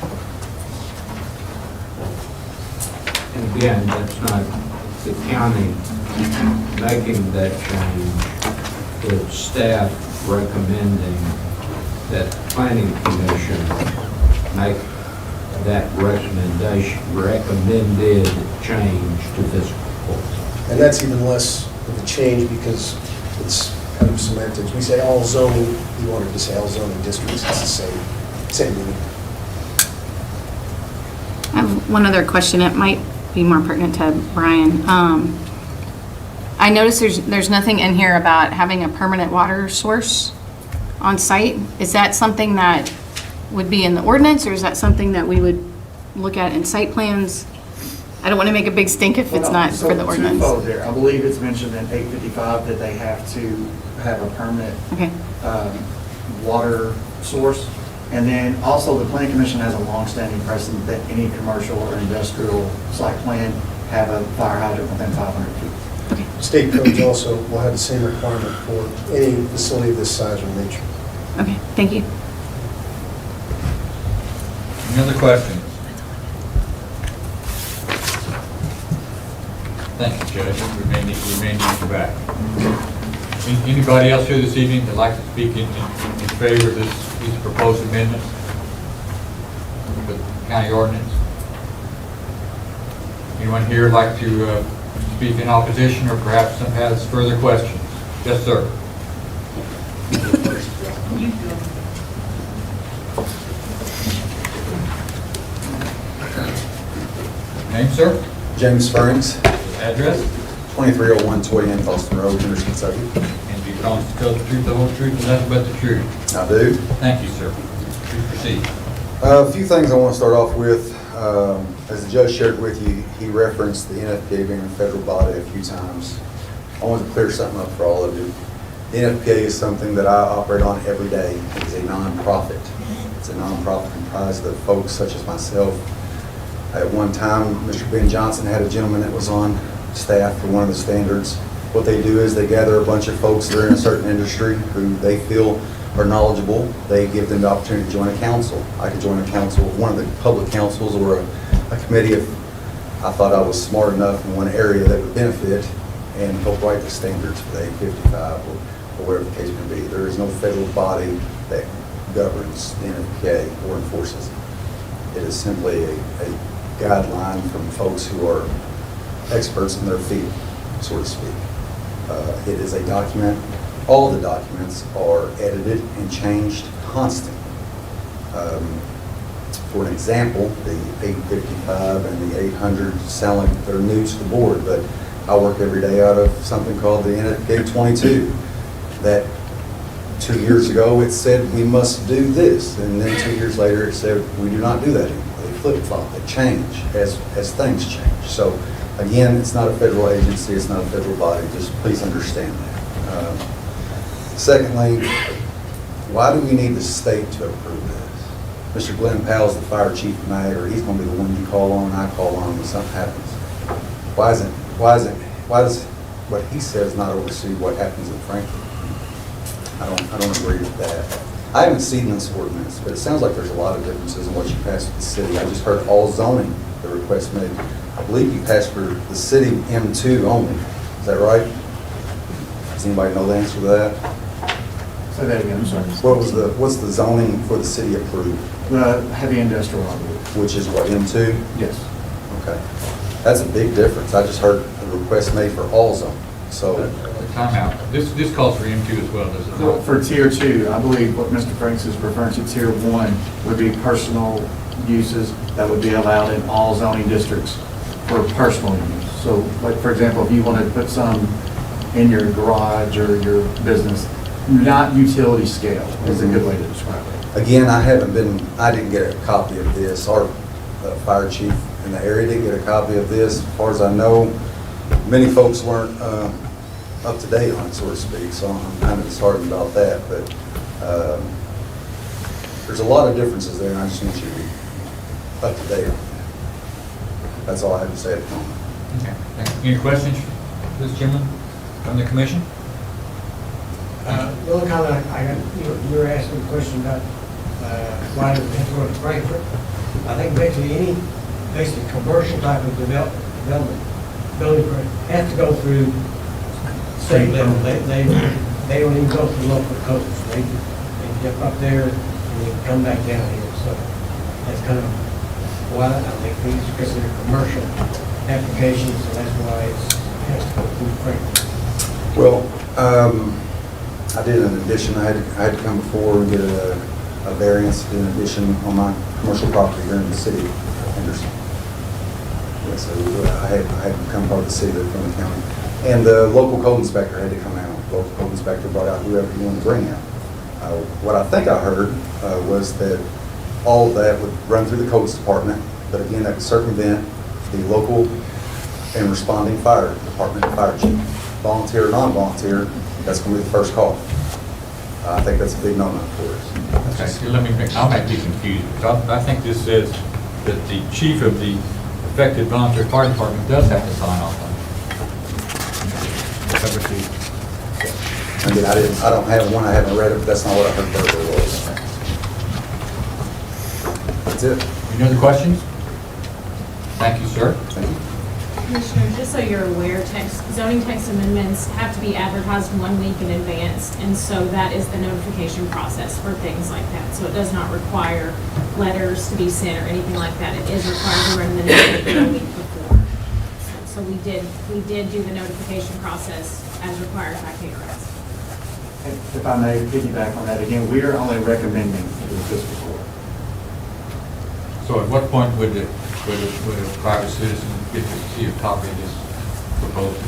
And again, that's not the county making that change. It's staff recommending that the planning commission make that recommended change to physical court. And that's even less of a change because it's kind of semantics. We say all zoning, we wanted to say all zoning districts. It's the same meaning. I have one other question. It might be more pertinent to Brian. I noticed there's nothing in here about having a permanent water source. on site, is that something that would be in the ordinance, or is that something that we would look at in site plans? I don't want to make a big stink if it's not for the ordinance. Twofold there. I believe it's mentioned in 855 that they have to have a permanent Okay, water source. And then also the planning commission has a long-standing precedent that any commercial or industrial site plan have a fire hydrant within 500 feet. State codes also will have the same requirement for any facility of this size or nature. okay, thank you. Any other questions? Thank you, Judge. We may need you back. Anybody else here this evening that'd like to speak in favor of these proposed amendments with county ordinance? Anyone here like to speak in opposition, or perhaps some has further questions? Yes, sir. Name, sir? James Ferns, Address? 2301 Toy Inn, Boston Road, Henderson, Kentucky. And do you promise to tell the truth, the whole truth, and nothing but the truth? I do. Thank you, sir. Please proceed. A few things I want to start off with. As the judge shared with you, he referenced the NFPA being a federal body a few times. I want to clear something up for all of you. The NFPA is something that I operate on every day. It is a nonprofit. It's a nonprofit comprised of folks such as myself. At one time, Mr. Ben Johnson had a gentleman that was on staff for one of the standards. What they do is they gather a bunch of folks that are in a certain industry who they feel are knowledgeable. They give them the opportunity to join a council. I could join a council, one of the public councils, or a committee if I thought I was smart enough in one area that would benefit and help write the standards for the 855 or whatever the case may be. There is no federal body that governs the NFPA or enforces it. It is simply a guideline from folks who are experts in their field, so to speak. It is a document. All the documents are edited and changed constantly. For an example, the 855 and the 800 sound like they're new to the board, but I work every day out of something called the NFPA 22. That 2 years ago it said we must do this, and then 2 years later it said we do not do that anymore. They flip-flop, they change as things change. So again, it's not a federal agency, it's not a federal body, just please understand that. Secondly, why do we need the state to approve this? Mr. Glenn Powell's the fire chief in my area. He's going to be the one you call on and I call on when something happens. Why does what he says not oversee what happens in Franklin? I don't agree with that. I haven't seen this ordinance, but it sounds like there's a lot of differences in what you passed with the city. I just heard all zoning, the request made. I believe you passed for the city M2 only. Is that right? Does anybody know the answer to that? Say that again, I'm sorry. What's the zoning for the city approved? The heavy industrial, I believe. Which is what, M2? Yes. Okay. That's a big difference. I just heard a request made for all zoning. So, Time out. This calls for M2 as well, does it not? For tier 2, I believe what Mr. Franks is referring to, tier 1, would be personal uses that would be allowed in all zoning districts for personal use. So, like, for example, if you wanted to put some in your garage or your business, not utility scale is a good way to describe it. again, I didn't get a copy of this. Our fire chief in the area didn't get a copy of this. As far as I know, many folks weren't up to date on it, so to speak, so I'm kind of disheartened about that. But there's a lot of differences there, and I just want you to be up to date on that. That's all I have to say at the moment. Okay. Thank you. Any questions for this gentleman from the commission? The only comment I got, you were asking a question about why does it have to go to Frankfurt. I think basically any commercial type of development, building permit, has to go through state level. They don't even go through local codes. They jump up there and they come back down here. So that's kind of why I think these are considered commercial applications, so that's why it has to go through Frankfurt. Well, I did an addition. I had to come before and get a variance, did an addition on my commercial property here in the city of Henderson. Yeah, so I had to become part of the city from the county. And the local code inspector had to come out. The local code inspector brought out whoever he wanted to bring out. What I think I heard was that all of that would run through the codes department, but again, that would circumvent the local and responding fire department, fire chief. Volunteer or non-volunteer, that's going to be the first call. I think that's a big no-no for us. Okay, so I might be confused, because I think this says that the chief of the affected volunteer fire department does have to sign off on it. Is that what you- I mean, I don't have one, I haven't read it, but that's not what I heard verbally was. That's it. Any other questions? Thank you, sir. Thank you. Commissioners, just so you're aware, zoning text amendments have to be advertised 1 week in advance, and so that is the notification process for things like that. So it does not require letters to be sent or anything like that. It is required to run the newspaper a week before. So we did do the notification process as required by KRS. If I may piggyback on that again, we are only recommending this before. So at what point would a private citizen get to see a copy of this proposal?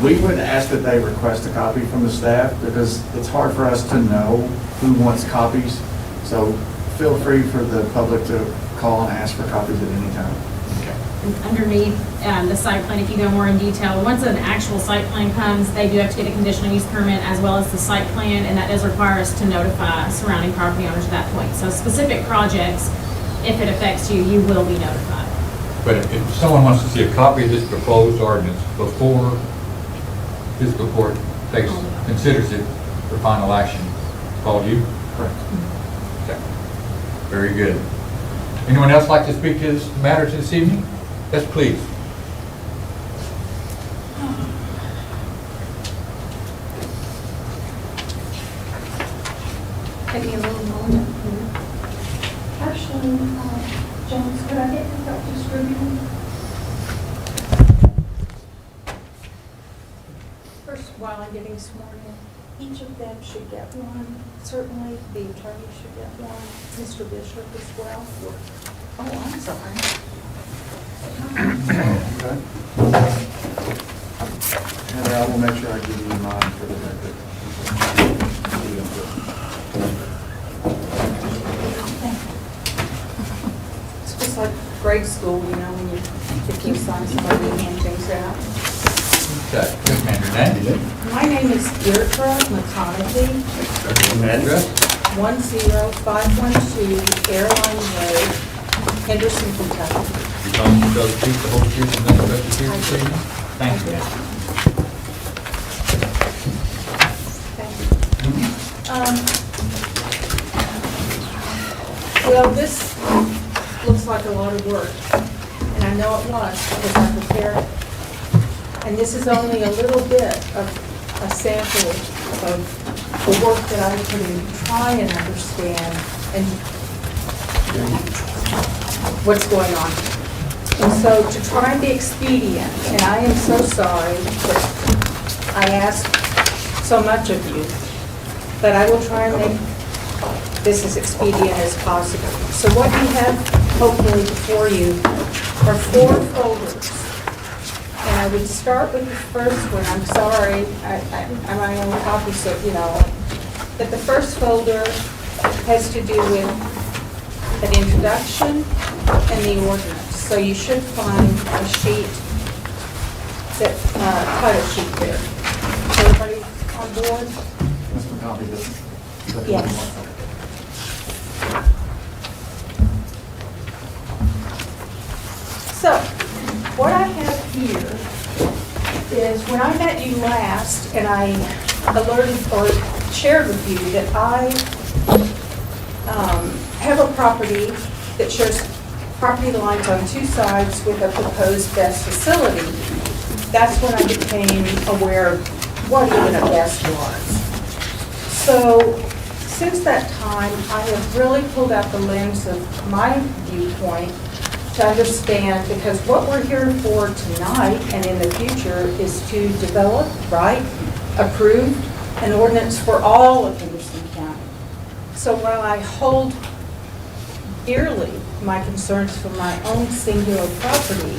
We would ask that they request a copy from the staff because it's hard for us to know who wants copies. So feel free for the public to call and ask for copies at any time. Underneath the site plan, if you go more in detail, once an actual site plan comes, they do have to get a conditional use permit as well as the site plan, and that does require us to notify surrounding property owners at that point. So specific projects, if it affects you, you will be notified. But if someone wants to see a copy of this proposed ordinance before fiscal court considers it for final action, call you? Correct. Okay. Very good. Anyone else like to speak to this matter this evening? Yes, please. Take me a little moment. Actually, James, could I get your help distributing? First, while I'm getting sworn in, each of them should get one. Certainly, the attorney should get one. Mr. Bishop as well. Oh, I'm sorry. Okay. Heather, I will make sure I give you mine for the record. It's just like grade school, you know, when you sign somebody and hand things out. Okay. Yes, ma'am, your name? My name is Deirdre McConaughey, Address? 10512 Airline Road, Henderson, Kentucky. You promise to tell the truth, the whole truth, and nothing but the truth this evening? Thank you, ma'am. Well, this looks like a lot of work, and I know it was because I prepared it. And this is only a little bit of a sample of the work that I put in to try and understand and what's going on. And so to try and be expedient, and I am so sorry that I ask so much of you, but I will try and make this as expedient as possible. So what you have hopefully before you are 4 folders. And I would start with the first one. I'm sorry, I'm my own copy, so you know. But the first folder has to do with an introduction and the ordinance. So you should find a sheet, that title sheet there. Is everybody on board? Mr. Copy this. Yes. So, what I have here is when I met you last and I alerted or shared with you that I have a property that shares property lines on 2 sides with a proposed BESS facility. That's when I became aware of what even a BESS was. So since that time, I have really pulled out the lens of my viewpoint to understand, because what we're here for tonight and in the future is to develop, write, approve an ordinance for all of Henderson County. So while I hold dearly my concerns for my own singular property,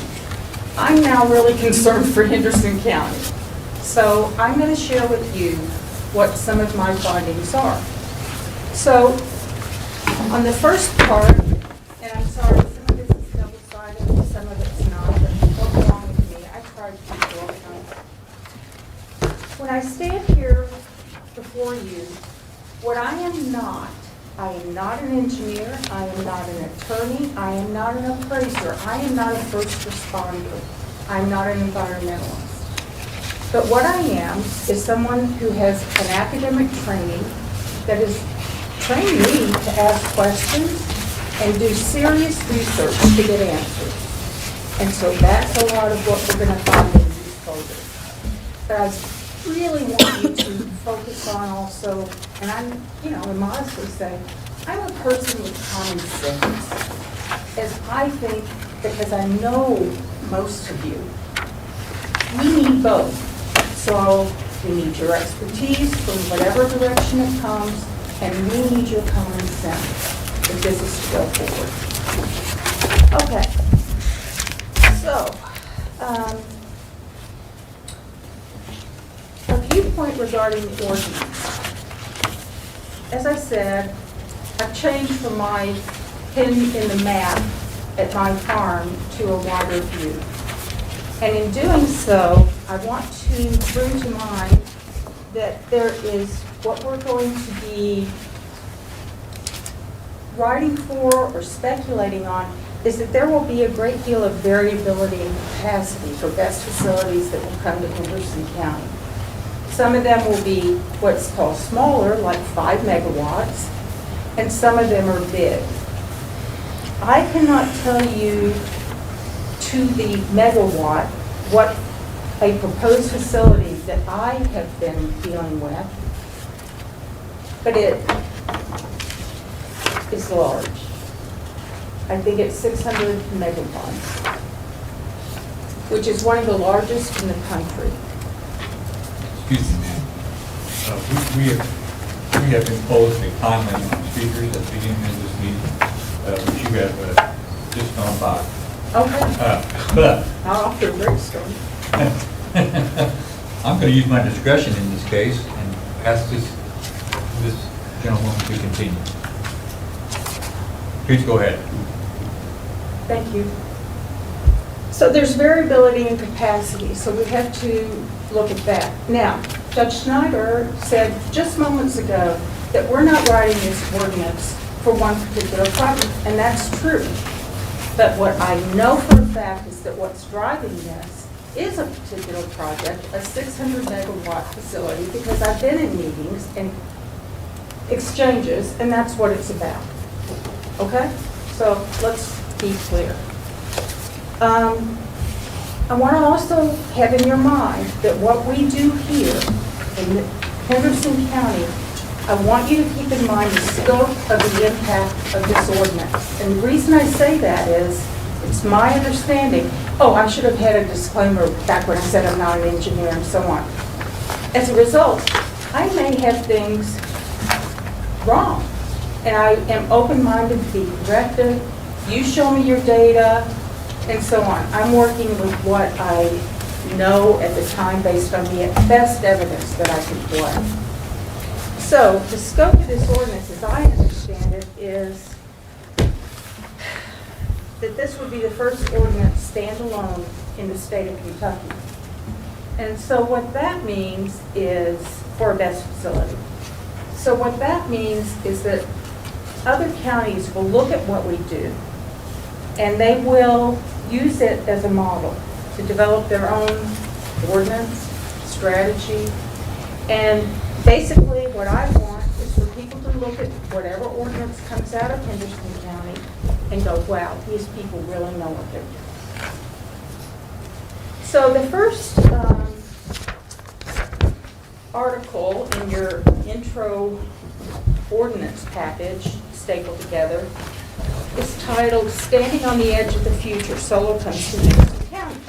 I'm now really concerned for Henderson County. So I'm going to share with you what some of my findings are. So, on the first part, and I'm sorry, some of this is double-sided, some of it's not, but what's wrong with me? I tried to keep it organized. When I stand here before you, what I am not an engineer, I am not an attorney, I am not an appraiser, I am not a first responder, I am not an environmentalist. But what I am is someone who has an academic training that has trained me to ask questions and do serious research to get answers. And so that's a lot of what we're going to find in these folders. But I really want you to focus on also, and I'm, and modestly say, I'm a person with common sense. As I think, because I know most of you, we need both. So we need your expertise from whatever direction it comes, and we need your common sense if this is to go forward. Okay. So, a viewpoint regarding the ordinance. As I said, I've changed from my pin in the map at my farm to a wider view. And in doing so, I want to bring to mind that there is what we're going to be writing for or speculating on is that there will be a great deal of variability in capacity for best facilities that will come to Henderson County. Some of them will be what's called smaller, like 5 megawatts, and some of them are big. I cannot tell you to the megawatt what a proposed facility that I have been dealing with, but it is large. I think it's 600 megawatts, which is one of the largest in the country. Excuse me, ma'am. We have imposed a time limit on speakers at the beginning of this meeting, which you have just gone by. Okay. But Not off to a great start. I'm going to use my discretion in this case and ask this gentleman to continue. Please go ahead. Thank you. So there's variability in capacity, so we have to look at that. Now, Judge Snyder said just moments ago that we're not writing this ordinance for one particular project, and that's true. But what I know for a fact is that what's driving this is a particular project, a 600 megawatt facility, because I've been in meetings and exchanges, and that's what it's about. Okay? So let's be clear. I want to also have in your mind that what we do here in Henderson County, I want you to keep in mind the scope of the impact of this ordinance. And the reason I say that is, it's my understanding, I should have had a disclaimer back when I said I'm not an engineer and so on. As a result, I may have things wrong, and I am open-minded to be corrected. You show me your data, and so on. I'm working with what I know at the time based on the best evidence that I can collect. So the scope of this ordinance, as I understand it, is that this would be the first ordinance standalone in the state of Kentucky. And so what that means is for a best facility. So what that means is that other counties will look at what we do and they will use it as a model to develop their own ordinance, strategy, and basically what I want is for people to look at whatever ordinance comes out of Henderson County and go, wow, these people really know what they're doing. So the first article in your intro ordinance package stapled together is titled Standing on the Edge of the Future, Solar Comes to Henderson County.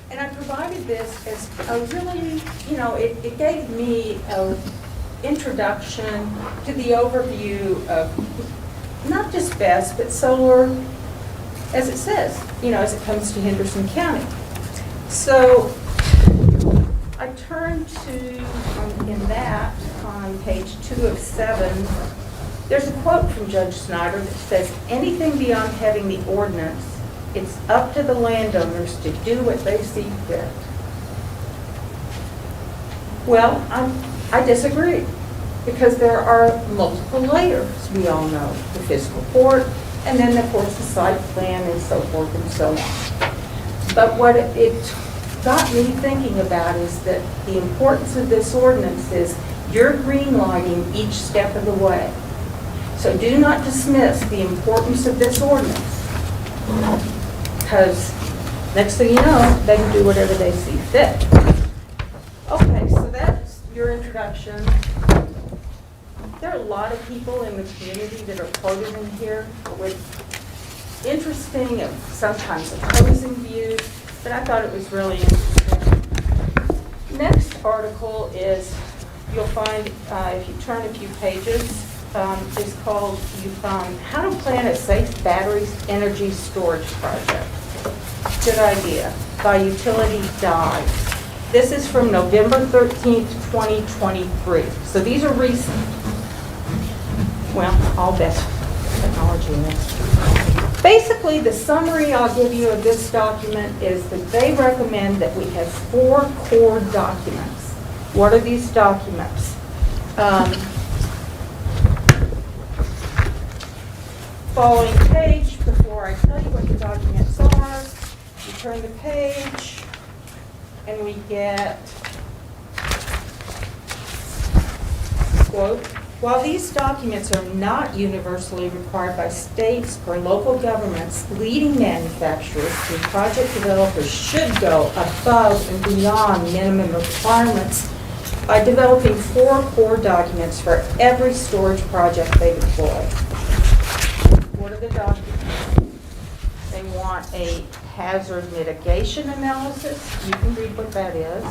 And I provided this as a really, it gave me an introduction to the overview of not just BESS, but solar, as it says, as it comes to Henderson County. So I turned to, in that, on page 2 of 7, there's a quote from Judge Snyder that says, anything beyond having the ordinance, it's up to the landowners to do what they see fit. Well, I disagree, because there are multiple layers, we all know. The fiscal court, and then of course the site plan and so forth and so on. But what it got me thinking about is that the importance of this ordinance is you're greenlighting each step of the way. So do not dismiss the importance of this ordinance, because next thing you know, they can do whatever they see fit. Okay, so that's your introduction. There are a lot of people in the community that are quoted in here with interesting and sometimes opposing views, but I thought it was really interesting. Next article is, you'll find, if you turn a few pages, is called How to Plan a Safe Battery Energy Storage Project. Good idea, by Utility Dive. This is from November 13th, 2023. So these are recent. Well, all best technology in this. Basically, the summary I'll give you of this document is that they recommend that we have 4 core documents. What are these documents? Following page, before I tell you what the documents are, you turn the page, and we get, quote, while these documents are not universally required by states or local governments, leading manufacturers and project developers should go above and beyond minimum requirements by developing 4 core documents for every storage project they deploy. What are the documents? They want a hazard mitigation analysis. You can read what that is.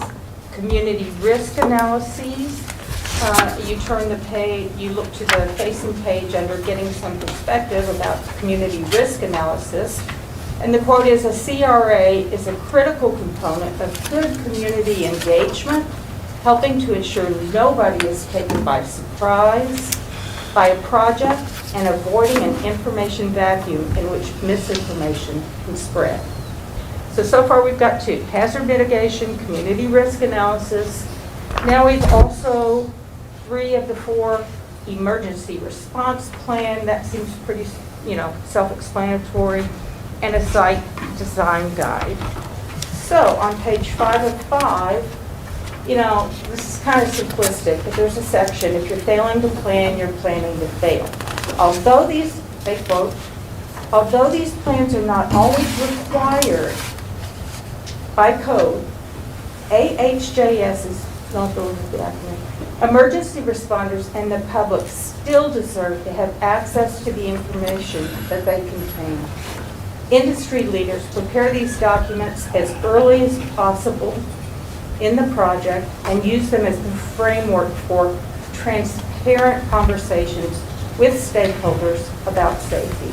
Community risk analyses. You turn the page, you look to the facing page under getting some perspective about community risk analysis. And the quote is, a CRA is a critical component of good community engagement, helping to ensure nobody is taken by surprise by a project and avoiding an information vacuum in which misinformation can spread. So far we've got 2, hazard mitigation, community risk analysis. Now we've also 3 of the 4 emergency response plan. That seems pretty, self-explanatory, and a site design guide. So on page 5 of 5, this is kind of simplistic, but there's a section, if you're failing to plan, you're planning to fail. Although these, they quote, although these plans are not always required by code, AHJS is not going to the acronym. Emergency responders and the public still deserve to have access to the information that they contain. Industry leaders prepare these documents as early as possible in the project and use them as the framework for transparent conversations with stakeholders about safety.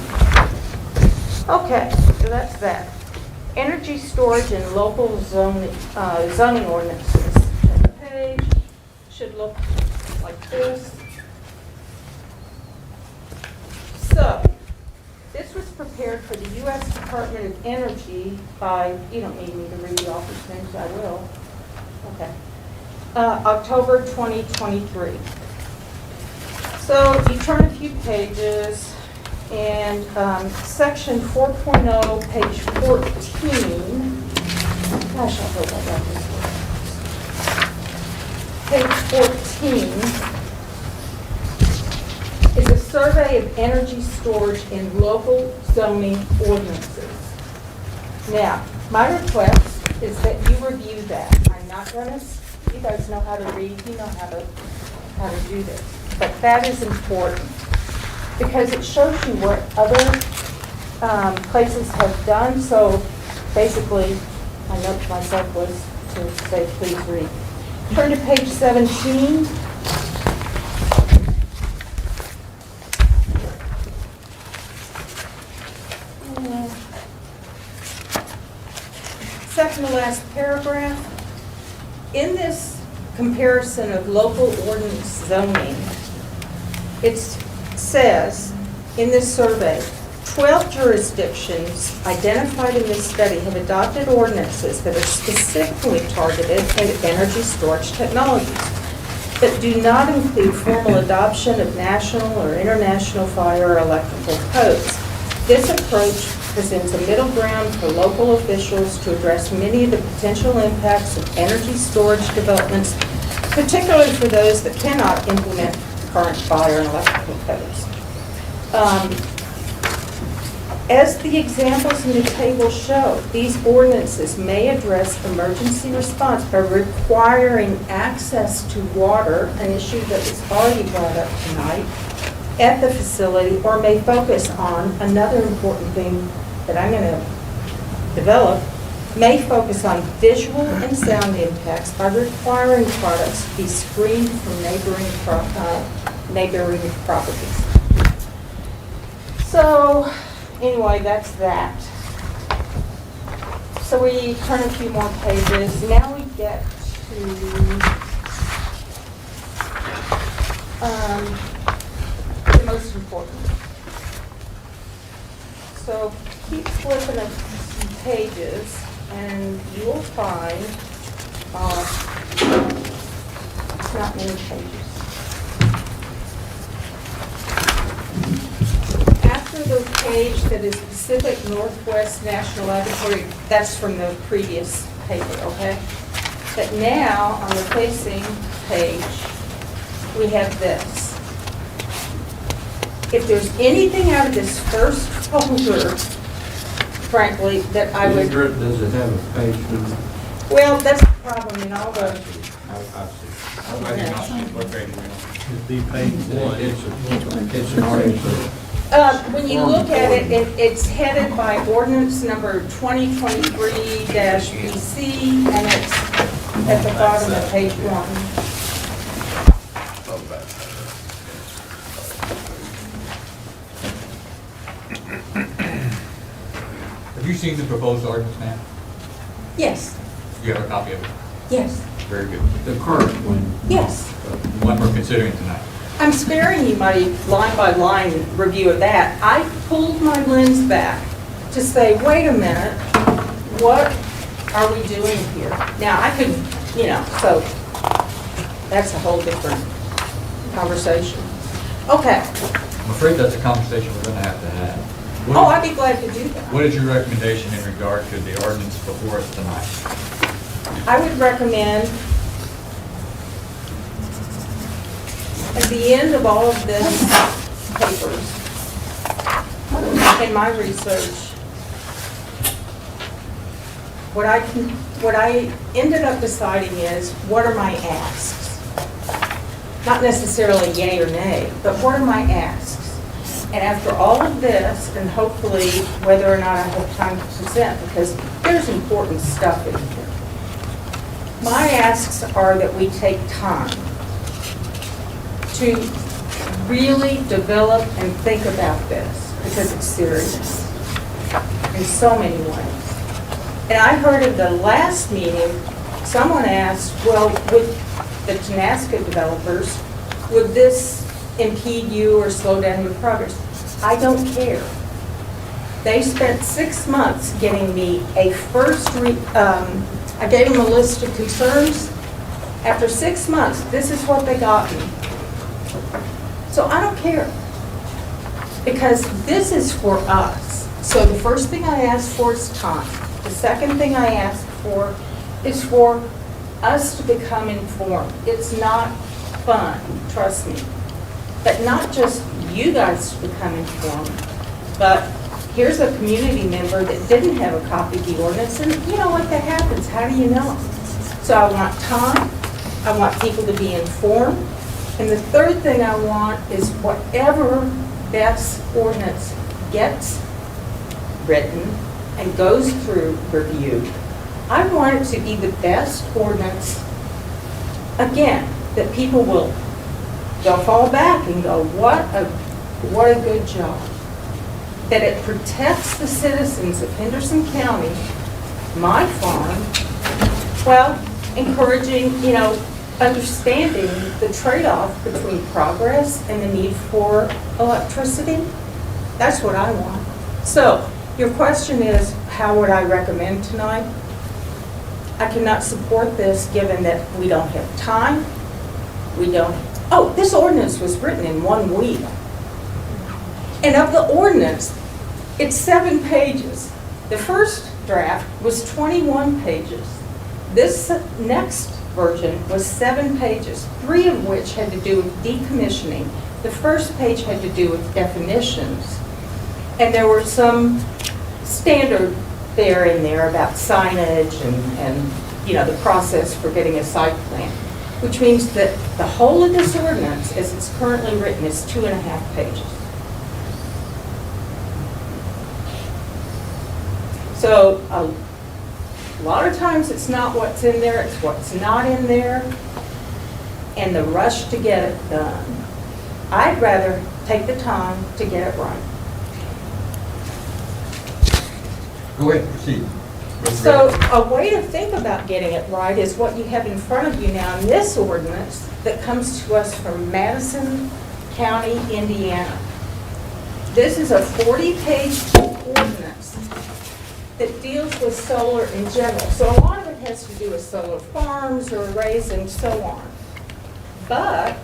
Okay, so that's that. Energy storage and local zoning ordinances. The page should look like this. So, this was prepared for the U.S. Department of Energy by, you don't need me to read the author's names, I will. Okay. October 2023. So you turn a few pages, and section 4.0, page 14. Gosh, I hope I got this one. Page 14 is a survey of energy storage in local zoning ordinances. Now, my request is that you review that. I'm not going to, you guys know how to read, you know how to do this. But that is important because it shows you what other places have done. So basically, my note to myself was to say, please read. Turn to page 17. Second to last paragraph. In this comparison of local ordinance zoning, it says in this survey, 12 jurisdictions identified in this study have adopted ordinances that are specifically targeted at energy storage technologies, but do not include formal adoption of national or international fire or electrical codes. This approach presents a middle ground for local officials to address many of the potential impacts of energy storage developments, particularly for those that cannot implement current fire and electrical codes. As the examples in the table show, these ordinances may address emergency response by requiring access to water, an issue that was already brought up tonight, at the facility, or may focus on another important thing that I'm going to develop, may focus on visual and sound impacts by requiring products to be screened from neighboring properties. So, anyway, that's that. So we turn a few more pages. Now we get to the most important. So keep flipping a few pages and you will find, it's not many pages. After the page that is Pacific Northwest National Laboratory, that's from the previous paper, okay? But now, on the facing page, we have this. If there's anything out of this first folder, frankly, that I would... Does it have a page number? Well, that's the problem in all the... I see. I do not see what page we're on. It's an article. When you look at it, it's headed by ordinance number 2023-BC, and it's at the bottom of page 1. Have you seen the proposed ordinance now? Yes, You have a copy of it? yes, Very good. The current one. yes. The one we're considering tonight. I'm sparing you my line-by-line review of that. I pulled my lens back to say, wait a minute, what are we doing here? Now, I could, so that's a whole different conversation. Okay. I'm afraid that's a conversation we're going to have. Oh, I'd be glad to do that. What is your recommendation in regard to the ordinance before us tonight? I would recommend, at the end of all of this papers, in my research, what I ended up deciding is, what are my asks? Not necessarily yay or nay, but what are my asks? And after all of this, and hopefully whether or not I have time to present, because there's important stuff in here. My asks are that we take time to really develop and think about this, because it's serious in so many ways. And I heard at the last meeting, someone asked, well, with the Tenasca developers, would this impede you or slow down your progress? I don't care. They spent 6 months getting me a I gave them a list of concerns. After 6 months, this is what they got me. So I don't care, because this is for us. So the first thing I ask for is time. The second thing I ask for is for us to become informed. It's not fun, trust me. But not just you guys to become informed, but here's a community member that didn't have a copy of the ordinance, and you know what, that happens. How do you know? So I want time. I want people to be informed. And the third thing I want is whatever Beth's ordinance gets written and goes through review, I want it to be the best ordinance, again, that people they'll fall back and go, what a good job. That it protects the citizens of Henderson County, my farm, well, encouraging, understanding the trade-off between progress and the need for electricity. That's what I want. So, your question is, how would I recommend tonight? I cannot support this given that we don't have time. This ordinance was written in 1 week. And of the ordinance, it's 7 pages. The first draft was 21 pages. This next version was 7 pages, 3 of which had to do with decommissioning. The first page had to do with definitions. And there were some standard there in there about signage and the process for getting a site plan, which means that the whole of this ordinance, as it's currently written, is 2.5 pages. So a lot of times it's not what's in there, it's what's not in there, and the rush to get it done. I'd rather take the time to get it right. Go ahead, proceed. So a way to think about getting it right is what you have in front of you now in this ordinance that comes to us from Madison County, Indiana. This is a 40-page ordinance that deals with solar in general. So a lot of it has to do with solar farms or arrays and so on. But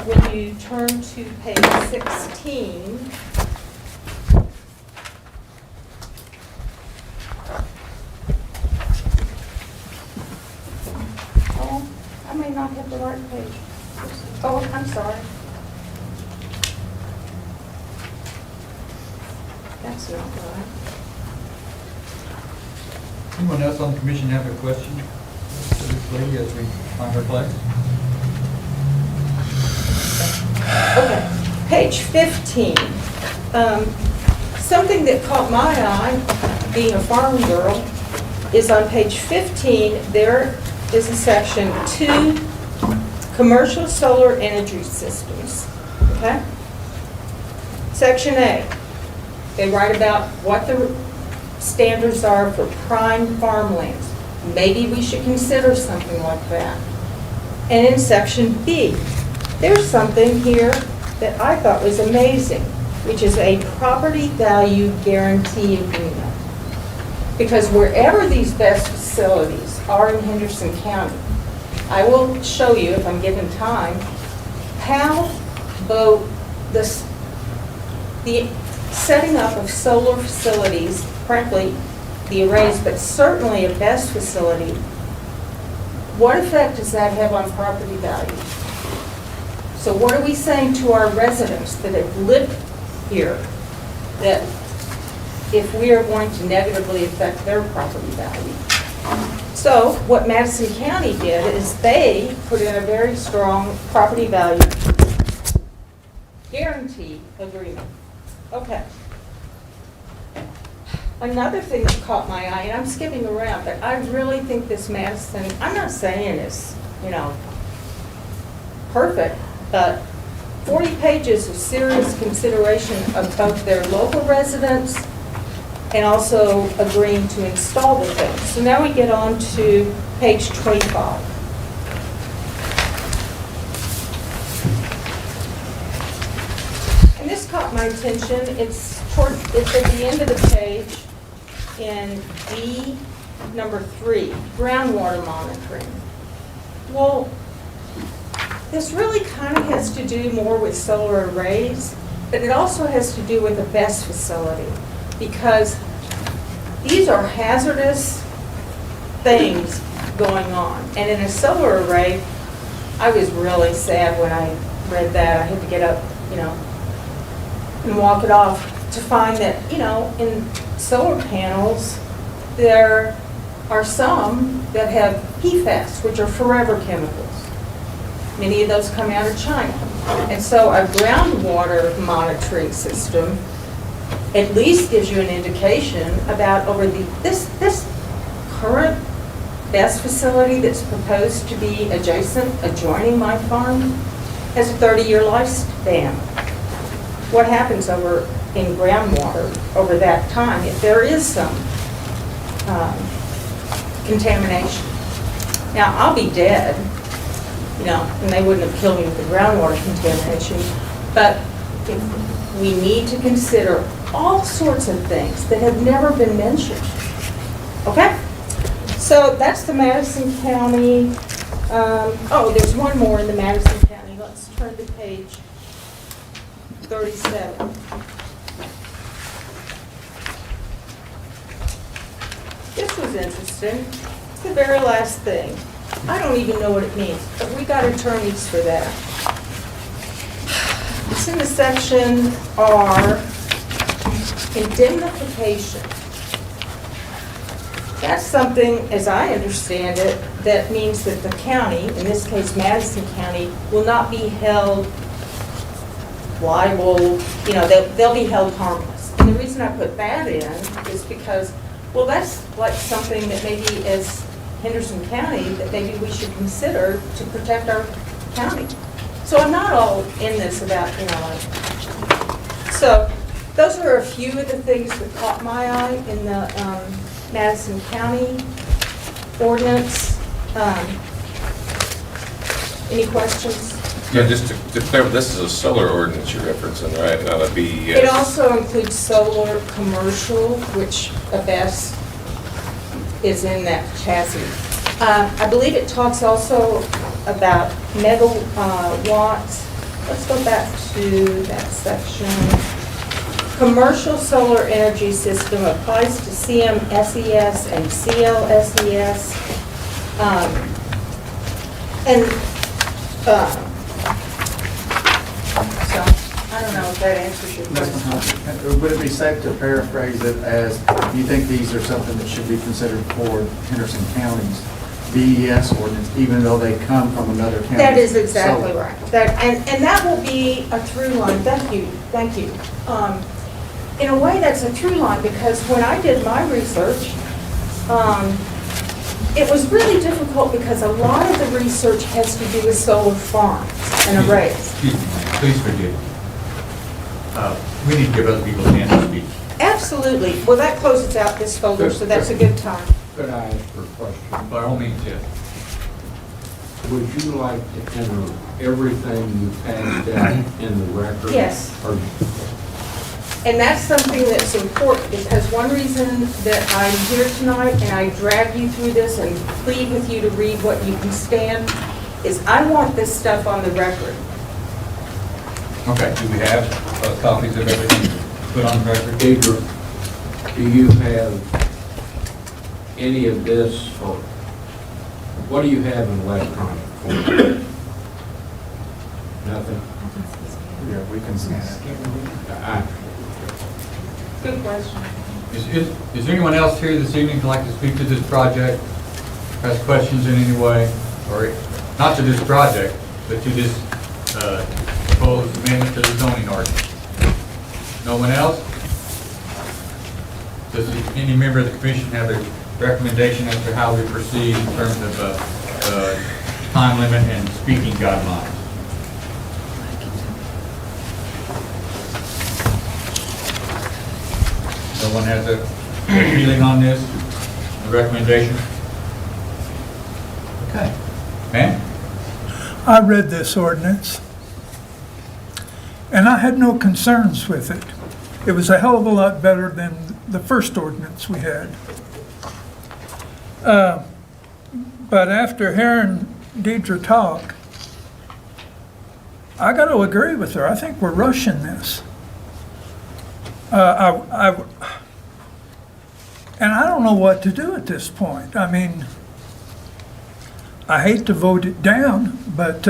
when you turn to page 16, I may not have the right page. Oh, I'm sorry. That's not right. Anyone else on the commission have a question for this lady as we find her place? Okay, page 15. Something that caught my eye, being a farm girl, is on page 15, there is a section 2, commercial solar energy systems, okay? Section A, they write about what the standards are for prime farmlands. Maybe we should consider something like that. And in section B, there's something here that I thought was amazing, which is a property value guarantee agreement. Because wherever these best facilities are in Henderson County, I will show you, if I'm given time, how both the setting up of solar facilities, frankly, the arrays, but certainly a best facility, what effect does that have on property value? So what are we saying to our residents that have lived here, that if we are going to negatively affect their property value? So what Madison County did is they put in a very strong property value guarantee agreement. Okay. Another thing that caught my eye, and I'm skipping around, but I really think this Madison, I'm not saying it's, perfect, but 40 pages of serious consideration of both their local residents and also agreeing to install the things. So now we get on to page 25. And this caught my attention. It's at the end of the page in B number 3, groundwater monitoring. Well, this really kind of has to do more with solar arrays, but it also has to do with a BESS facility, because these are hazardous things going on. And in a solar array, I was really sad when I read that. I had to get up, and walk it off to find that, in solar panels, there are some that have PFAS, which are forever chemicals. Many of those come out of China. And so a groundwater monitoring system at least gives you an indication about this current BESS facility that's proposed to be adjoining my farm has a 30-year lifespan. What happens in groundwater over that time if there is some contamination? Now, I'll be dead, and they wouldn't have killed me with the groundwater contamination. But we need to consider all sorts of things that have never been mentioned. Okay? So that's the Madison County, there's one more in the Madison County. Let's turn to page 37. This was interesting. It's the very last thing. I don't even know what it means, but we got attorneys for that. It's in the section R, indemnification. That's something, as I understand it, that means that the county, in this case Madison County, will not be held liable, they'll be held harmless. And the reason I put that in is because, well, that's like something that maybe as Henderson County, that maybe we should consider to protect our county. So I'm not all in this about, So those are a few of the things that caught my eye in the Madison County ordinance. Any questions? Yeah, just to clarify, this is a solar ordinance you're referencing, right? Not a BES. It also includes solar commercial, which best is in that chassis. I believe it talks also about megawatts. Let's go back to that section. Commercial solar energy system applies to CMSES and CLSES. So, I don't know if that answers your question. Would it be safe to paraphrase it as, you think these are something that should be considered for Henderson County's BES ordinance, even though they come from another county? That is exactly right. And that will be a through line. Thank you. In a way, that's a through line, because when I did my research, it was really difficult because a lot of the research has to do with solar farms and arrays. Excuse me, please forgive me. We need to give other people a chance to speak. Absolutely. Well, that closes out this folder, so that's a good time. Could I ask for a question? By all means, yes. Would you like to enter everything you passed out in the record? Yes. Or- And that's something that's important, because one reason that I'm here tonight and I drag you through this and plead with you to read what you can stand is I want this stuff on the record. Okay, do we have copies of everything put on record? Deidre, do you have any of this, or what do you have in electronic form? Nothing? Yeah, we can scan it. Good question. Is there anyone else here this evening who'd like to speak to this project, ask questions in any way, or not to this project, but to this proposed amendment to the zoning ordinance? No one else? Does any member of the commission have a recommendation as to how we proceed in terms of time limit and speaking guidelines? No one has a feeling on this, a recommendation? Okay. Ma'am? I read this ordinance, and I had no concerns with it. It was a hell of a lot better than the first ordinance we had. But after hearing Deidre talk, I got to agree with her. I think we're rushing this. And I don't know what to do at this point. I mean, I hate to vote it down, but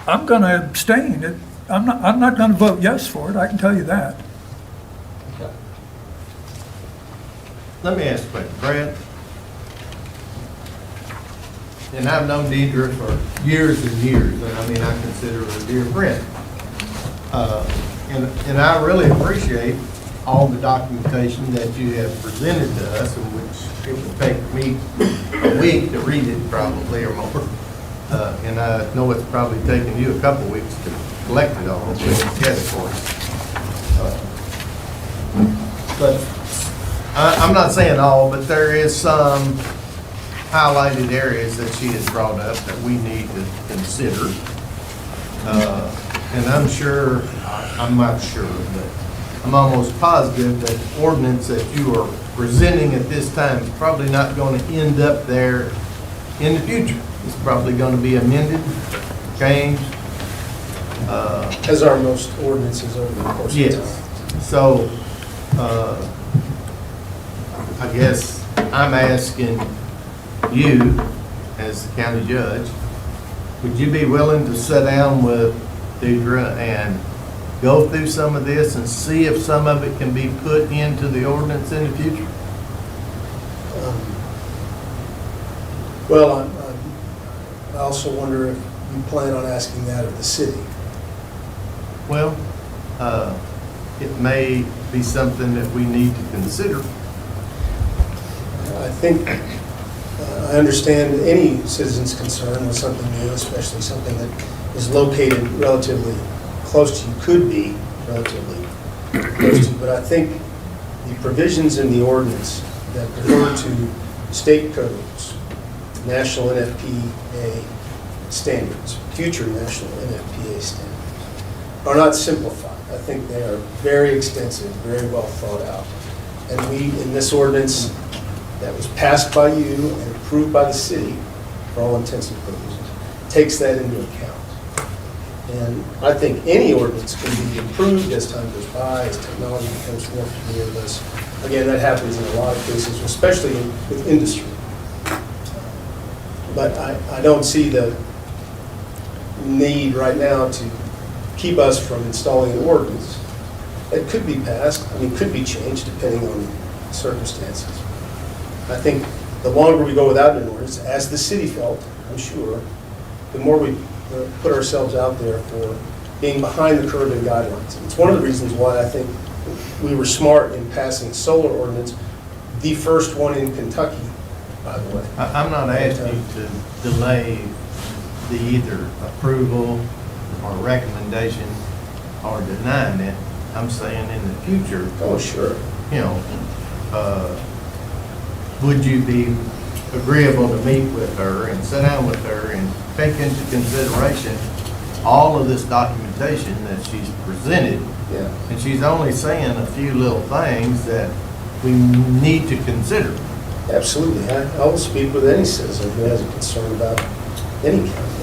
I'm going to abstain. I'm not going to vote yes for it, I can tell you that. Let me ask a question, Brad. And I've known Deidre for years and years, and I mean, I consider her a dear friend. And I really appreciate all the documentation that you have presented to us, in which it would take me a week to read it probably or more. And I know it's probably taken you a couple weeks to collect it all and put it together for us. But I'm not saying all, but there is some highlighted areas that she has brought up that we need to consider. And I'm sure, I'm not sure, but I'm almost positive that the ordinance that you are presenting at this time is probably not going to end up there in the future. It's probably going to be amended, changed. As are most ordinances over the course of time. Yes. So, I guess I'm asking you, as the county judge, would you be willing to sit down with Deidre and go through some of this and see if some of it can be put into the ordinance in the future? Well, I also wonder if you plan on asking that of the city. Well, it may be something that we need to consider. I think, I understand any citizen's concern with something new, especially something that is located relatively close to you, could be relatively close to you, but I think the provisions in the ordinance that refer to state codes, national NFPA standards, future national NFPA standards, are not simplified. I think they are very extensive, very well thought out. And we, in this ordinance that was passed by you and approved by the city, for all intents and purposes, takes that into account. And I think any ordinance can be improved as time goes by, as technology becomes more familiar with us. Again, that happens in a lot of cases, especially with industry. But I don't see the need right now to keep us from installing an ordinance that could be passed, could be changed depending on circumstances. I think the longer we go without an ordinance, as the city felt, I'm sure, the more we put ourselves out there for being behind the curve in guidelines. And it's one of the reasons why I think we were smart in passing solar ordinance, the first one in Kentucky, by the way. I'm not asking you to delay the either approval or recommendation or denying it. I'm saying in the future. Oh, sure. Would you be agreeable to meet with her and sit down with her and take into consideration all of this documentation that she's presented? Yeah. And she's only saying a few little things that we need to consider. Absolutely. I will speak with any citizen who has a concern about any kind of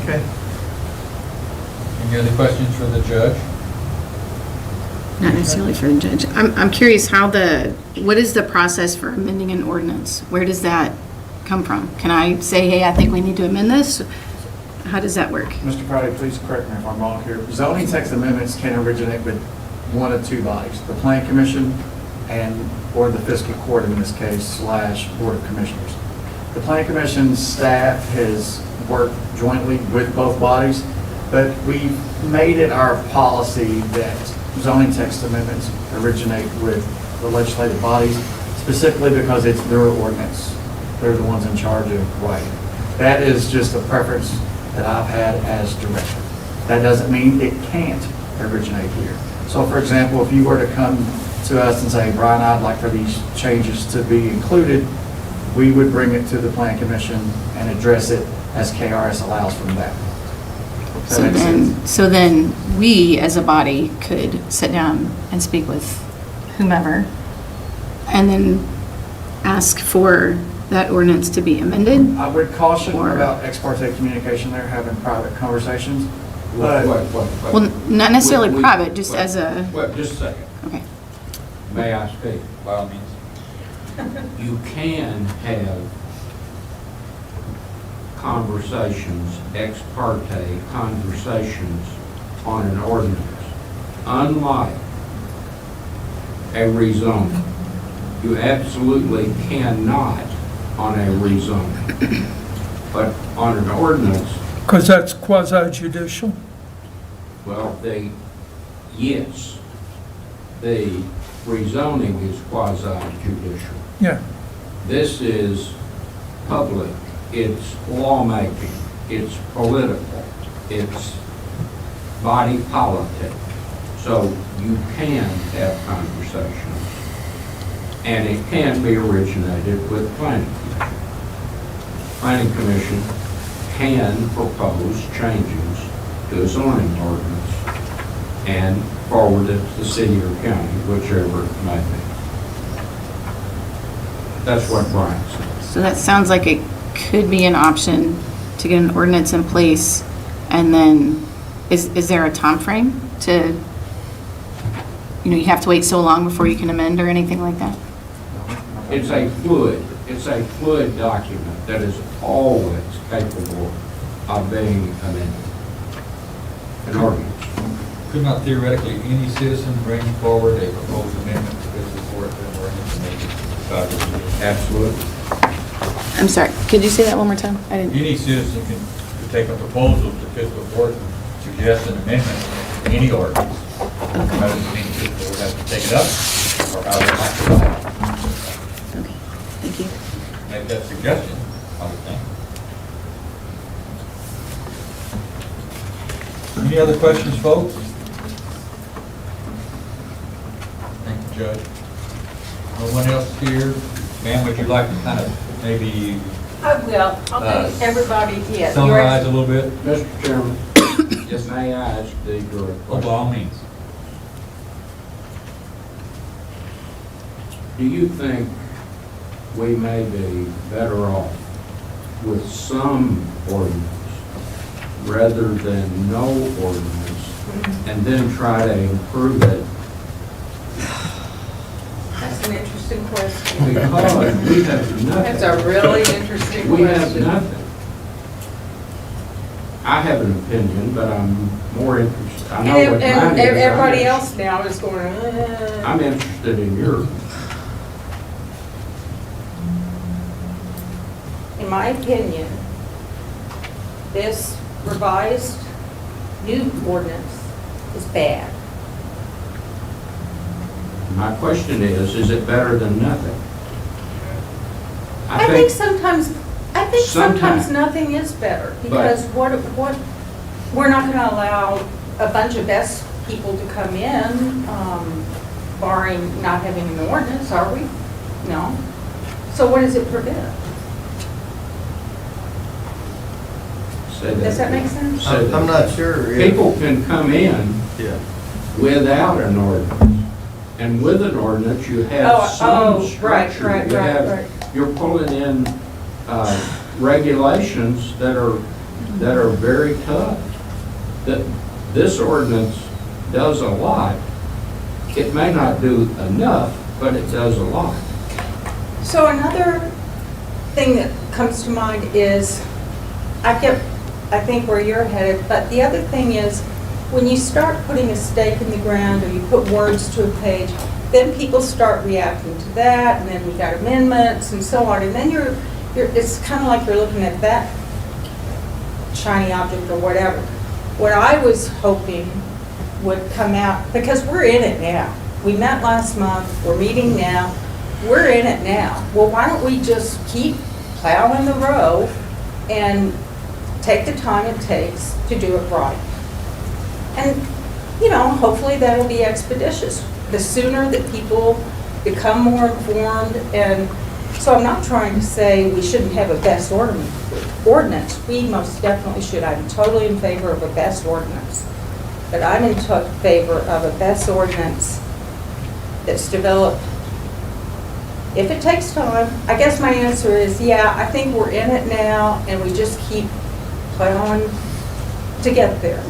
Okay. Any other questions for the judge? Not necessarily for the judge. I'm curious what is the process for amending an ordinance? Where does that come from? Can I say, hey, I think we need to amend this? How does that work? Mr. Crowley, please correct me if I'm wrong here. Zoning text amendments can originate with one of two bodies, the Planning Commission or the Fiscal Court in this case, / Board of Commissioners. The Planning Commission staff has worked jointly with both bodies, but we've made it our policy that zoning text amendments originate with the legislative bodies, specifically because it's their ordinance. They're the ones in charge of writing. That is just a preference that I've had as director. That doesn't mean it can't originate here. So for example, if you were to come to us and say, Brian, I'd like for these changes to be included, we would bring it to the Planning Commission and address it as KRS allows from that. So then we as a body could sit down and speak with whomever and then ask for that ordinance to be amended? I would caution about ex parte communication there, having private conversations. But Well, not necessarily private, just as a... Wait, just a second. Okay. May I speak? By all means. You can have conversations, ex parte conversations on an ordinance, unlike a rezoning. You absolutely cannot on a rezoning. But on an ordinance, Because that's quasi-judicial? well, yes, the rezoning is quasi-judicial. Yeah. This is public, it's lawmaking, it's political, it's body politic. So you can have conversations. and it can be originated with planning commission. Planning commission can propose changes to a zoning ordinance and forward it to the city or county, whichever it may be. That's what Brian said. So that sounds like it could be an option to get an ordinance in place, and then, is there a time frame to, you have to wait so long before you can amend or anything like that? It's a fluid document that is always capable of being amended. An ordinance. Could not theoretically any citizen bring forward a proposed amendment to this report that we're going to make it decided? Absolutely. I'm sorry, could you say that one more time? I didn't. Any citizen could take a proposal to fiscal court and suggest an amendment to any ordinance. That doesn't mean people would have to take it up, or how they might provide it. Okay, thank you. Make that suggestion, I would think. Any other questions, folks? Thank you, Judge. No one else here? Ma'am, would you like to kind of maybe I will. I'll make everybody, yes. summarize a little bit? Mr. Chairman, yes, may I ask the your Oh, by all means. Do you think we may be better off with some ordinance rather than no ordinance, and then try to improve it? That's an interesting question. Because we have nothing. That's a really interesting question. We have nothing. I have an opinion, but I'm more interested. I know what mine And is. everybody else now is going, I'm interested in yours. In my opinion, this revised new ordinance is bad. My question is it better than nothing? I think sometimes Sometimes. nothing is better, because what, we're not gonna allow a bunch of best people to come in, barring not having an ordinance, are we? No. So what does it prevent? Say Does that make sense? Say that. I'm not sure. People can come in Yeah. without an ordinance. And with an ordinance, you have some structure. Right. You have- You're pulling in regulations that are very tough. That this ordinance does a lot. It may not do enough, but it does a lot. So another thing that comes to mind is, I think where you're headed, but the other thing is, when you start putting a stake in the ground or you put words to a page, then people start reacting to that, and then we got amendments and so on, and then it's kind of like you're looking at that shiny object or whatever. What I was hoping would come out, because we're in it now. We met last month, we're meeting now, we're in it now. Well, why don't we just keep plowing the road and take the time it takes to do it right? And, hopefully that'll be expeditious. The sooner that people become more informed, and so I'm not trying to say we shouldn't have a best ordinance. We most definitely should. I'm totally in favor of a best ordinance. But I'm in favor of a best ordinance that's developed. If it takes time, I guess my answer is, yeah, I think we're in it now, and we just keep plowing to get there.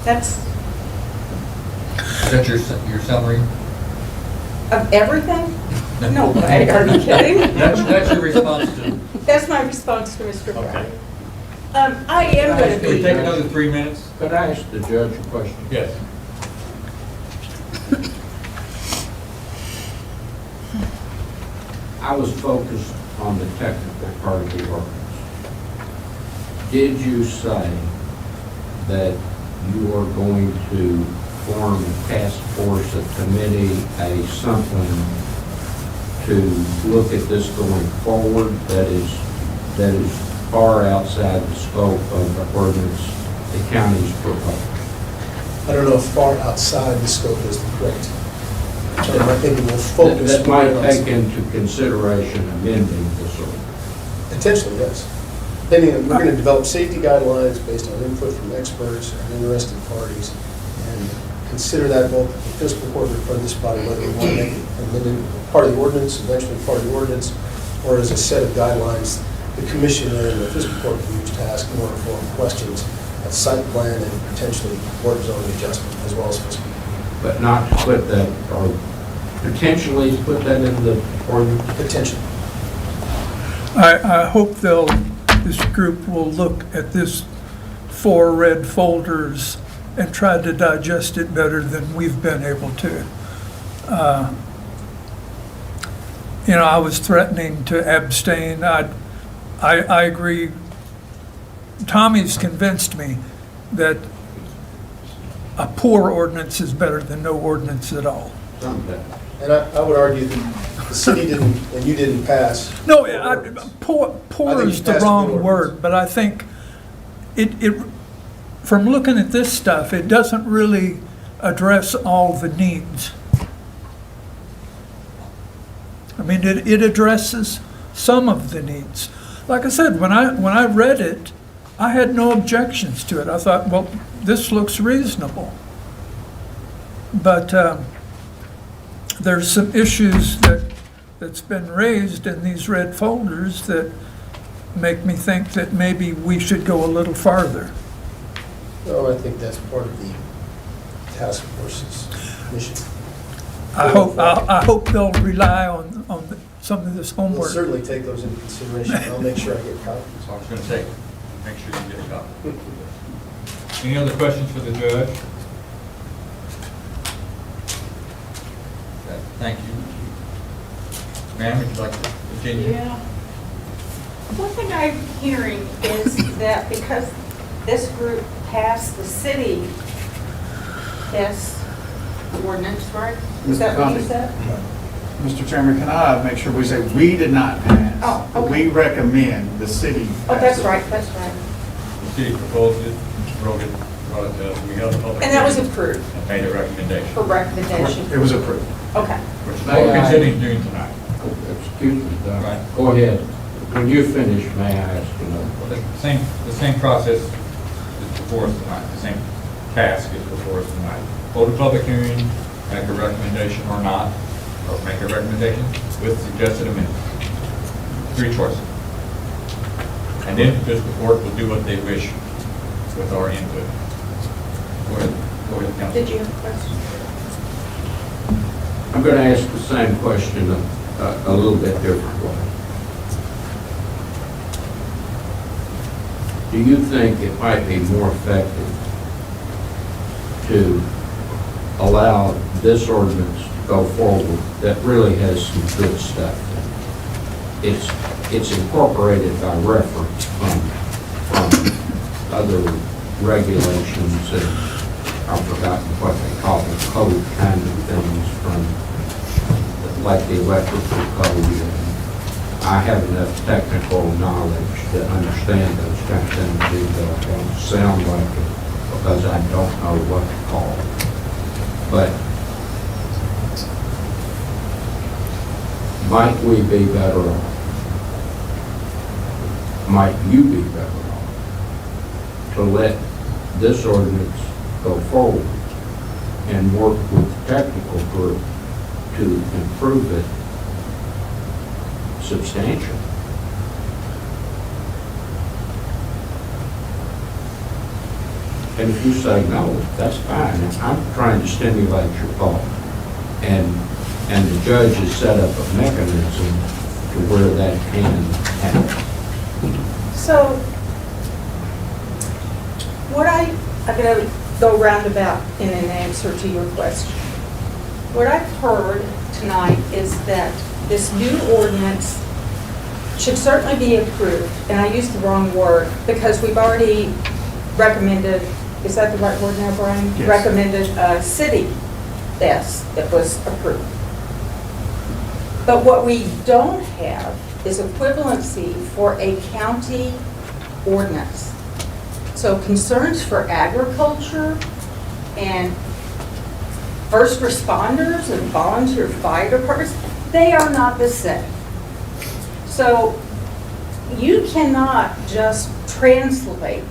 That's Is that your summary? of everything? No way, are you kidding? That's your response to. That's my response to Mr. Brown. Okay. I am going to Can we be. take another 3 minutes? Could I ask the judge a question? Yes. I was focused on the technical part of the ordinance. Did you say that you are going to form a task force, a committee, something to look at this going forward that is far outside the scope of the ordinance the county's proposed? I don't know if far outside the scope is the correct term. I think it will focus. That might more on- take into consideration amending this ordinance. Potentially, yes. Depending on, we're going to develop safety guidelines based on input from experts and interested parties, and consider that both the fiscal court or this body, whether we want to make it amended part of the ordinance, eventually part of the ordinance, or as a set of guidelines the commissioner and the fiscal court can use to ask more informed questions at site plan and potentially work zone adjustment as well as fiscal. But not to put that, or potentially to put that in the ordinance? Potentially. I hope this group will look at this 4 red folders and try to digest it better than we've been able to. I was threatening to abstain. I agree. Tommy's convinced me that a poor ordinance is better than no ordinance at all. And I would argue that the city didn't, and you didn't pass. No, poor think is you the passed a wrong good word, but I think from looking at this stuff, it doesn't really address all the needs. I mean, it addresses some of the needs. Like I said, when I read it, I had no objections to it. I thought, well, this looks reasonable. But there's some issues that's been raised in these red folders that make me think that maybe we should go a little farther. No, I think that's part of the task force's mission. I hope they'll rely on some of this We'll homework. certainly take those into consideration. I'll make sure I get copies. That's all I was going to say. Make sure you get a copy. Any other questions for the judge? Okay, thank you. Ma'am, would you like to continue? Yeah. One thing I'm hearing is that because this group passed the city ordinance, right? Is that what you said? Mr. Chairman, can I make sure we say we did not pass? Oh, but okay. We recommend the city. Oh, that's pass it. right, that's right. The city proposed it, wrote it, we held a public And that was hearing approved and made a recommendation, for recommendation? It was approved. Okay. which is what we're considering doing tonight. Excuse me, Doc. Right. Go ahead. When you finish, may I ask another Well, question? the same process is before us tonight, the same task is before us tonight. Hold a public hearing, make a recommendation or not, or make a recommendation with suggested amendments. 3 choices. And then this board will do what they wish with our input. Go ahead, Council. Did you have a question? I'm going to ask the same question a little bit different way. Do you think it might be more effective to allow this ordinance to go forward that really has some good stuff in it? It's incorporated by reference from other regulations and I've forgotten what they call the code kind of things from, like the electrical code. And I have enough technical knowledge to understand those kind of things, even though I don't sound like it because I don't know what to call it. But might we be better off? Might you be better off to let this ordinance go forward and work with the technical group to improve it substantially? And if you say no, that's fine. I'm trying to stimulate your thought. And the judge has set up a mechanism to where that can happen. So, I'm going to go roundabout in an answer to your question. What I've heard tonight is that this new ordinance should certainly be approved, and I used the wrong word, because we've already recommended, is that the right word now, Brian? Yes. Recommended a city desk that was approved. But what we don't have is equivalency for a county ordinance. So concerns for agriculture and first responders and volunteer fire departments, they are not the same. So you cannot just translate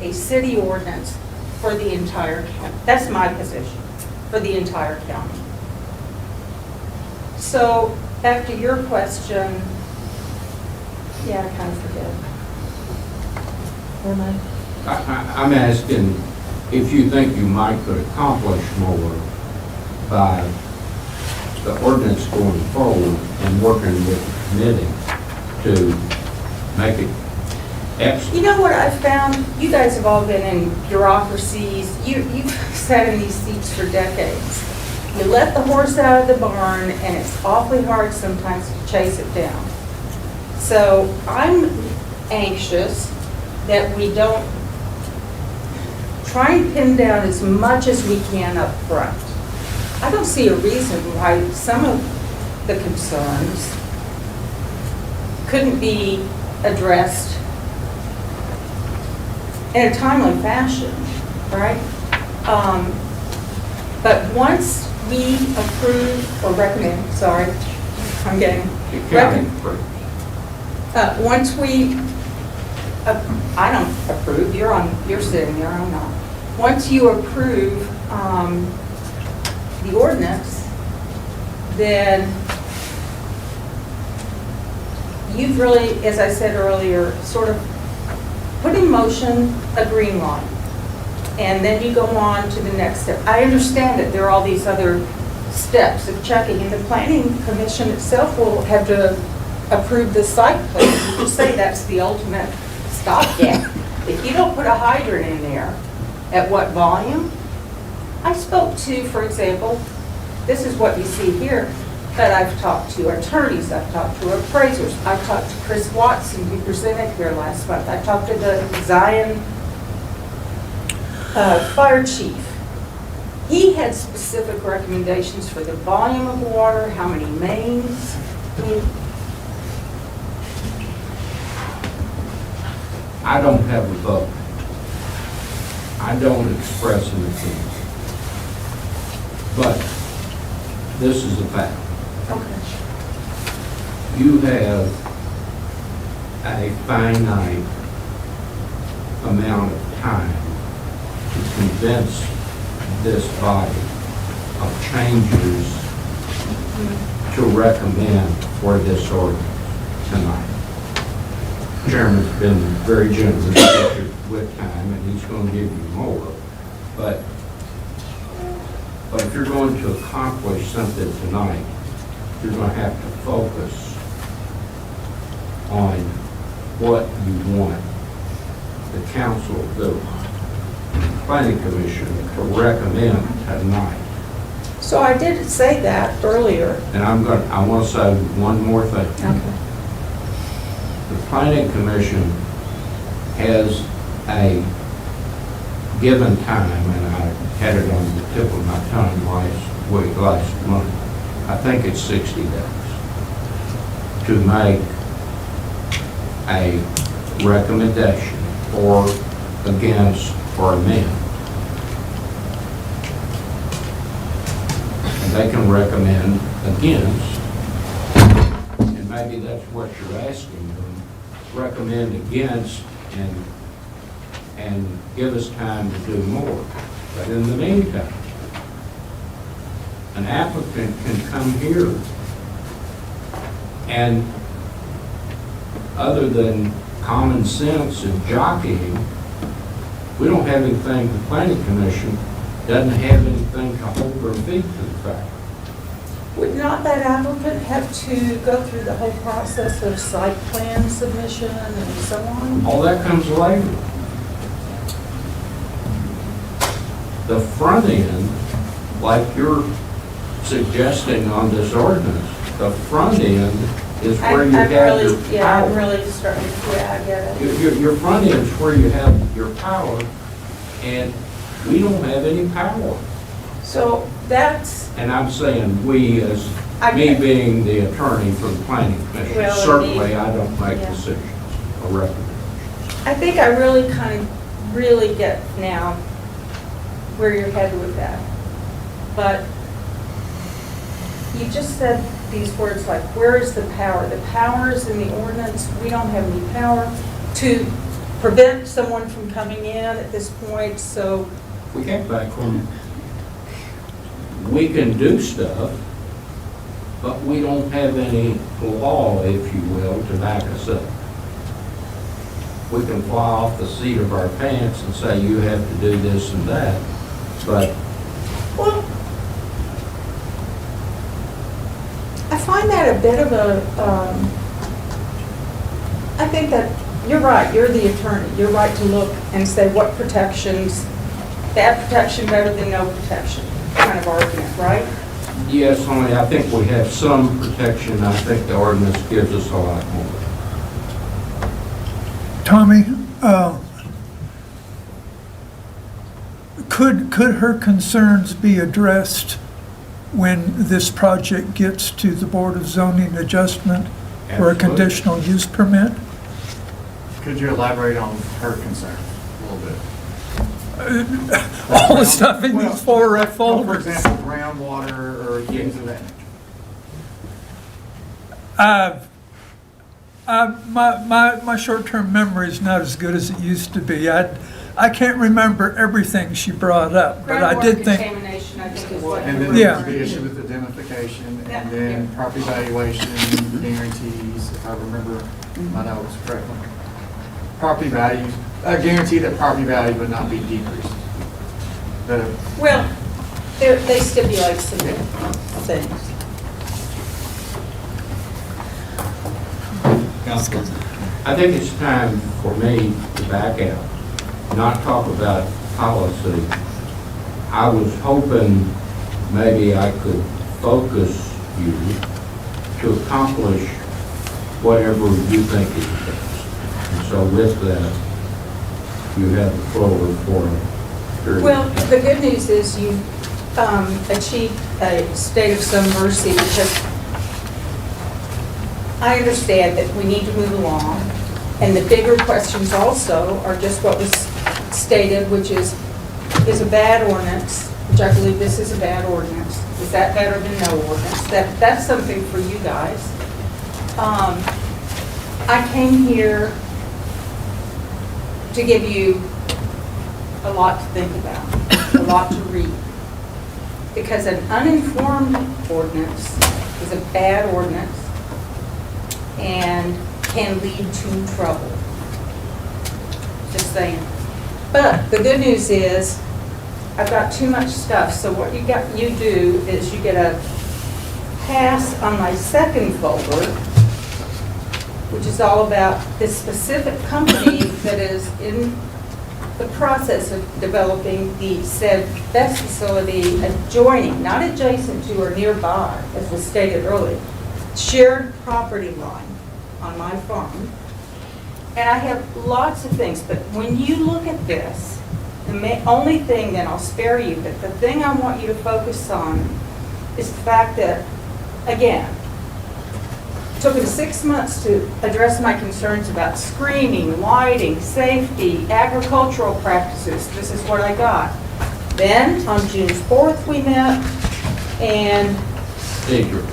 a city ordinance for the entire county. That's my position, for the entire county. So back to your question, yeah, I kind of forget. Where am I? I'm asking if you think you might could accomplish more by the ordinance going forward and working with the committee to make it excellent. You know what I've found? You guys have all been in bureaucracies. You've sat in these seats for decades. You let the horse out of the barn, and it's awfully hard sometimes to chase it down. So I'm anxious that we don't try and pin down as much as we can up front. I don't see a reason why some of the concerns couldn't be addressed in a timely fashion, right? But once we approve or recommend, sorry, I'm getting, once we, I don't approve, you're sitting there, I'm not. Once you approve the ordinance, then you've really, as I said earlier, sort of put in motion a green line. And then you go on to the next step. I understand that there are all these other steps of checking, and the planning commission itself will have to approve the site plan. You just say that's the ultimate stopgap. If you don't put a hydrant in there, at what volume? I spoke to, for example, this is what you see here, but I've talked to attorneys, I've talked to appraisers, I've talked to Chris Watson, who presented here last month. I talked to the Zion fire chief. He had specific recommendations for the volume of water, how many mains. I don't have a vote. I don't express an opinion. But this is a fact. Okay. You have a finite amount of time to convince this body of changes to recommend for this ordinance tonight. Chairman's been very generous with time, and he's going to give you more. But if you're going to accomplish something tonight, you're going to have to focus on what you want the council, the planning commission, to recommend tonight. So I did say that earlier. And I want to say one more thing. Okay. The planning commission has a given time, and I had it on the tip of my tongue last month. I think it's 60 days to make a recommendation for, against, or amend. And they can recommend against, and maybe that's what you're asking them, recommend against and give us time to do more. But in the meantime, an applicant can come here and, other than common sense and jockeying, we don't have anything, the planning commission doesn't have anything to hold their feet to the fact. Would not that applicant have to go through the whole process of site plan submission and so on? All that comes later. The front end, like you're suggesting on this ordinance, the front end is where you have your power. Yeah, I'm really starting, yeah, I get it. Your front end is where you have your power, and we don't have any power. So that's, And I'm saying we, as me being the attorney for the planning commission, Well, certainly indeed. I don't make Yeah. decisions or recommendations. I think I really get now where you're headed with that. But you just said these words like, where is the power? The power is in the ordinance. We don't have any power to prevent someone from coming in at this point, so. We can back from, we can do stuff, but we don't have any law, if you will, to back us up. We can fly off the seat of our pants and say, you have to do this and that, but Well, I find that a bit of a, I think that, you're right, you're the attorney. You're right to look and say what protections, bad protection better than no protection, kind of argument, right? yes, only I think we have some protection. I think the ordinance gives us a lot more. Tommy, could her concerns be addressed when this project gets to the Board of Zoning Adjustment for a Absolutely. conditional use permit? Could you elaborate on her concerns a little bit? All the stuff in these four red For folders. example, groundwater or things of that nature. My short-term memory is not as good as it used to be. I can't remember everything she brought up, but I did Groundwater think, contamination, I think is what. And then Yeah. there's the issue with the identification, Yeah. and then property valuation guarantees, if I remember my notes correctly. Property values, a guarantee that property value would not be decreased. Well, they stipulate some things. Councilman? I think it's time for me to back out, not talk about policy. I was hoping maybe I could focus you to accomplish whatever you think is best. And so with that, you have the floor for a period. Well, the good news is you achieved a state of some mercy, because I understand that we need to move along, and the bigger questions also are just what was stated, which is a bad ordinance, which I believe this is a bad ordinance. Is that better than no ordinance? That's something for you guys. I came here to give you a lot to think about, a lot to read. Because an uninformed ordinance is a bad ordinance and can lead to trouble. Just saying. But the good news is, I've got too much stuff, so what you do is you get a pass on my second folder, which is all about this specific company that is in the process of developing the said best facility adjoining, not adjacent to or nearby, as was stated earlier, shared property line on my farm. And I have lots of things, but when you look at this, the only thing, then I'll spare you, but the thing I want you to focus on is the fact that, again, it took me 6 months to address my concerns about screening, lighting, safety, agricultural practices. This is what I got. Then, on June 4th, we met, and Deidre,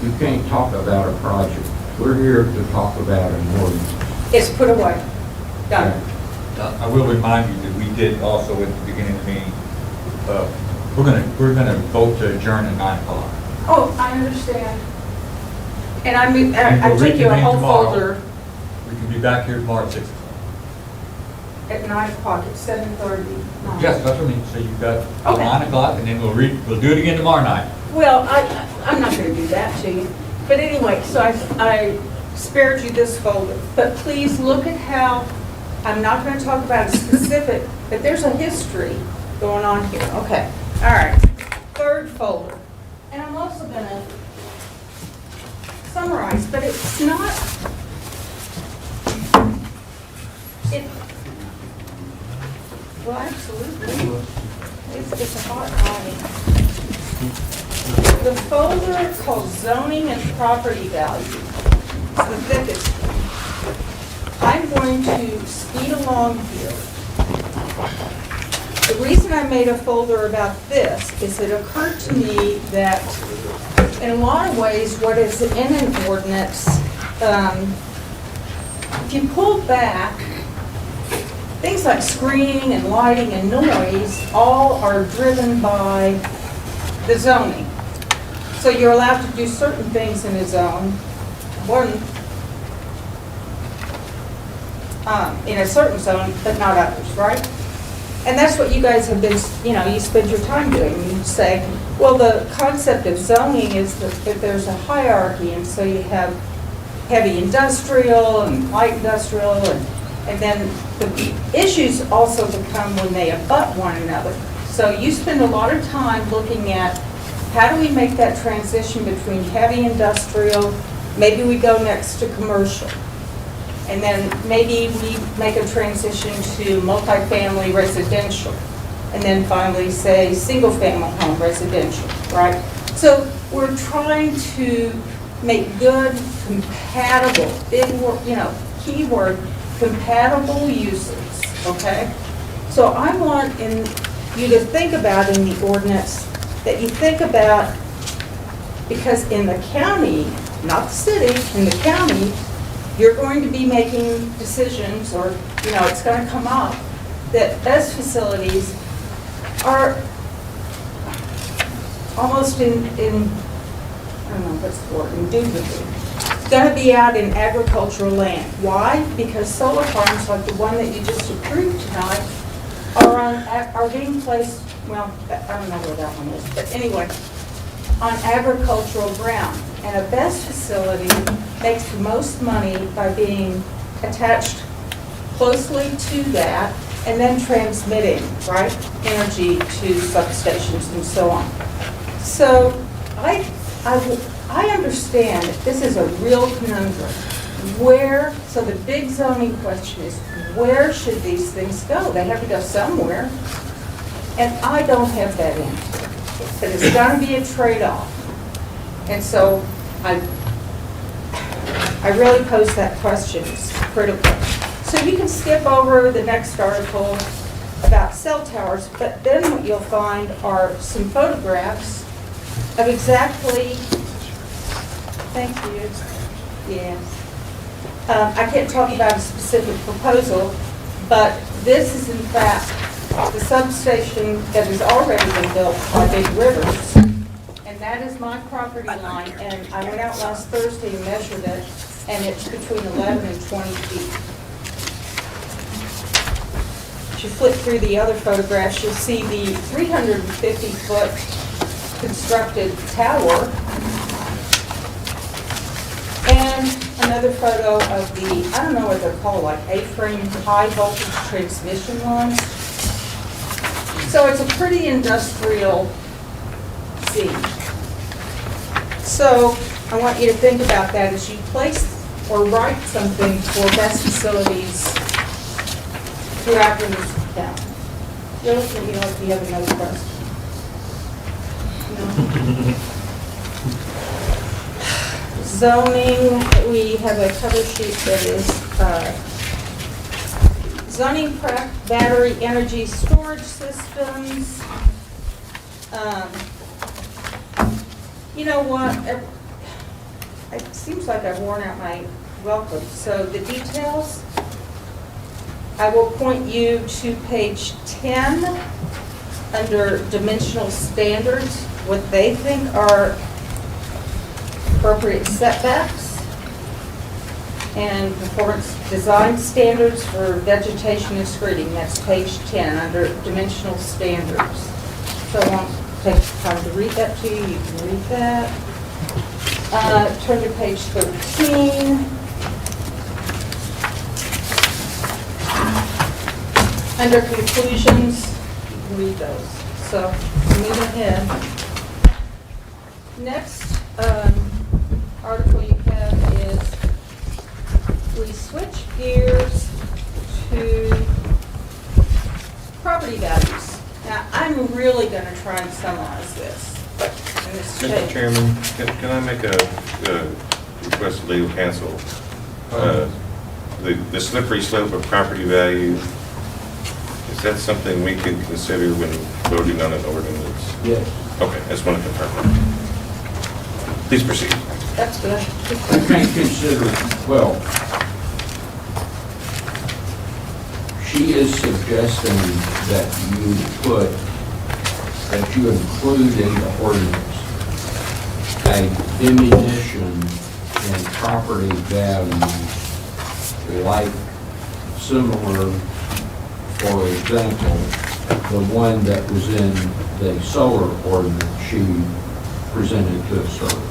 you can't talk about a project. We're here to talk about an ordinance. it's put away. Done. I will remind you that we did also at the beginning of the meeting, we're gonna vote to adjourn at 9 o'clock. Oh, I understand. And I We'll took you a reconvene whole tomorrow. folder We can be back here tomorrow at 6 o'clock. at 9 o'clock, at 7:30. Yes, that's what I mean, so you've got till Okay. 9 o'clock, and then we'll do it again tomorrow night. Well, I'm not going to do that to you. But anyway, so I spared you this folder. But please look at how, I'm not going to talk about a specific, but there's a history going on here. Okay, all right. Third folder. And I'm also going to summarize, but it's not, well, absolutely. It's a hot copy. The folder called Zoning and Property Value. It's the thickest. I'm going to speed along here The reason I made a folder about this is it occurred to me that in a lot of ways, what is in an ordinance, if you pull back, things like screening and lighting and noise all are driven by the zoning. So you're allowed to do certain things in a zone, in a certain zone, but not others, right? And that's what you guys have been, you spend your time doing. You say, well, the concept of zoning is that there's a hierarchy, and so you have heavy industrial and light industrial, and then the issues also become when they abut one another. So you spend a lot of time looking at how do we make that transition between heavy industrial, maybe we go next to commercial, and then maybe we make a transition to multifamily residential, and then finally say single-family home residential, right? So we're trying to make good, compatible, big word, keyword, compatible uses, okay? So I want you to think about in the ordinance that you think about, because in the county, not the city, in the county, you're going to be making decisions, or, it's going to come up, that best facilities are almost in I don't know what's the word, indubitably. It's going to be out in agricultural land. Why? Because solar farms like the one that you just approved tonight are being placed, well, I don't know where that one is, but anyway, on agricultural ground. And a BEST facility makes the most money by being attached closely to that and then transmitting, right, energy to substations and so on. So I understand that this is a real conundrum. So the big zoning question is, where should these things go? They have to go somewhere. And I don't have that answer. But it's going to be a trade-off. And so I really pose that question. It's critical. So you can skip over the next article about cell towers, but then what you'll find are some photographs of exactly, thank you, yes. I can't talk about a specific proposal, but this is in fact the substation that has already been built by Big Rivers. And that is my property line, and I went out last Thursday and measured it, and it's between 11 and 20 feet. If you flip through the other photographs, you'll see the 350-foot constructed tower, and another photo of the, I don't know what they're called, like A-frame high voltage transmission lines. So it's a pretty industrial scene. So I want you to think about that as you place or write something for best facilities throughout the town. You're looking like you have another question. No? Zoning, we have a cover sheet that is zoning prep, battery energy storage systems. You know what? It seems like I've worn out my welcome. So the details, I will point you to page 10 under dimensional standards, what they think are appropriate setbacks and performance design standards for vegetation and screening. That's page 10 under dimensional standards. So I won't take time to read that to you. You can read that. Turn to page 13. Under conclusions, you can read those. So move ahead. Next article you have is we switch gears to property values. Now, I'm really going to try and summarize this. Mr. Chairman, can I make a request of legal counsel? The slippery slope of property value, is that something we could consider when voting on an ordinance? Yes. Okay, I just want to confirm that. Please proceed. That's good. I can't consider, well, she is suggesting that you include in the ordinance a diminution in property values like similar, for example, the one that was in the solar ordinance she presented to us earlier.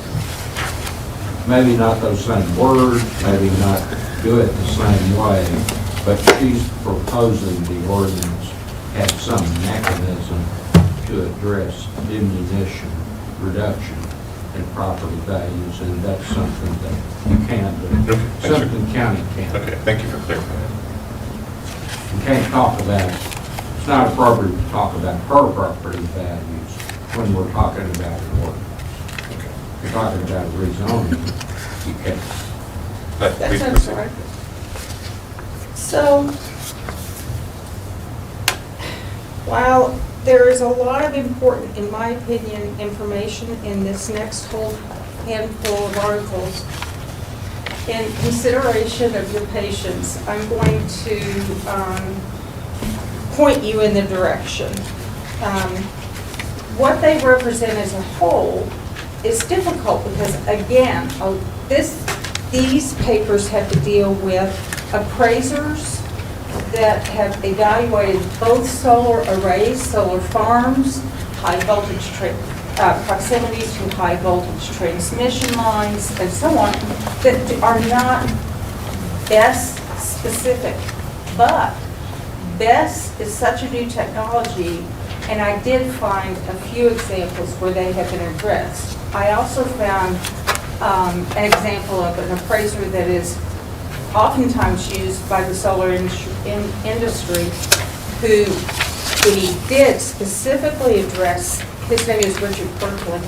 Maybe not those same words, maybe not do it the same way, but she's proposing the ordinance have some mechanism to address diminution, reduction in property values, and that's something that you can do. Okay, Something county can. Okay, thank you for clarifying. You can't talk about, it's not appropriate to talk about her property values when we're talking about an ordinance. If you're talking about rezoning, you can't. But That please sounds proceed. right. So, while there is a lot of important, in my opinion, information in this next whole handful of articles, in consideration of your patience, I'm going to point you in the direction. What they represent as a whole is difficult because, again, these papers have to deal with appraisers that have evaluated both solar arrays, solar farms, high voltage proximities to high voltage transmission lines, and so on, that are not BESS specific. But BESS is such a new technology, and I did find a few examples where they have been addressed. I also found an example of an appraiser that is oftentimes used by the solar industry, who, when he did specifically address, his name is Richard Kirkland,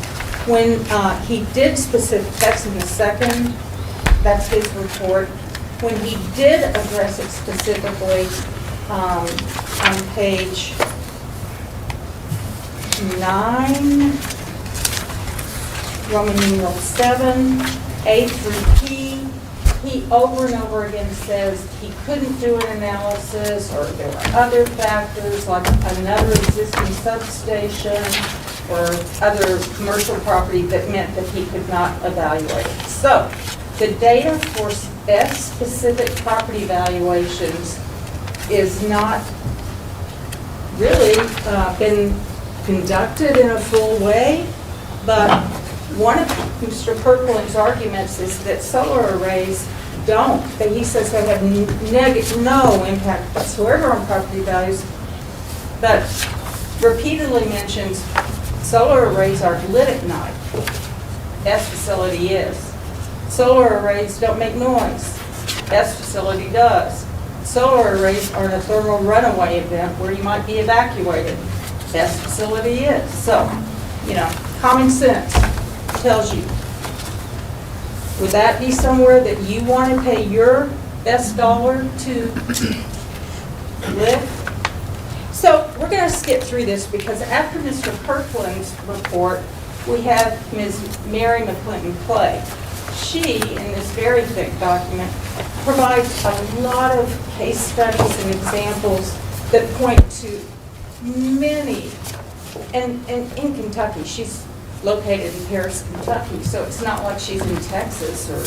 when he did that's in the second, that's his report, when he did address it specifically on page 9, Roman numeral 7, A through P, he over and over again says he couldn't do an analysis, or there were other factors like another existing substation or other commercial property that meant that he could not evaluate it. So the data for specific property valuations is not really been conducted in a full way, but one of Mr. Kirkland's arguments is that solar arrays don't. He says they have no impact whatsoever on property values, but repeatedly mentions solar arrays are lit at night. BESS facility is. Solar arrays don't make noise. BESS facility does. Solar arrays are a thermal runaway event where you might be evacuated. BESS facility is. So, common sense tells you. Would that be somewhere that you want to pay your best dollar to live? So we're going to skip through this because after Mr. Kirkland's report, we have Ms. Mary McClinton Clay. She, in this very thick document, provides a lot of case studies and examples that point to many, and in Kentucky, she's located in Paris, Kentucky, so it's not like she's in Texas or,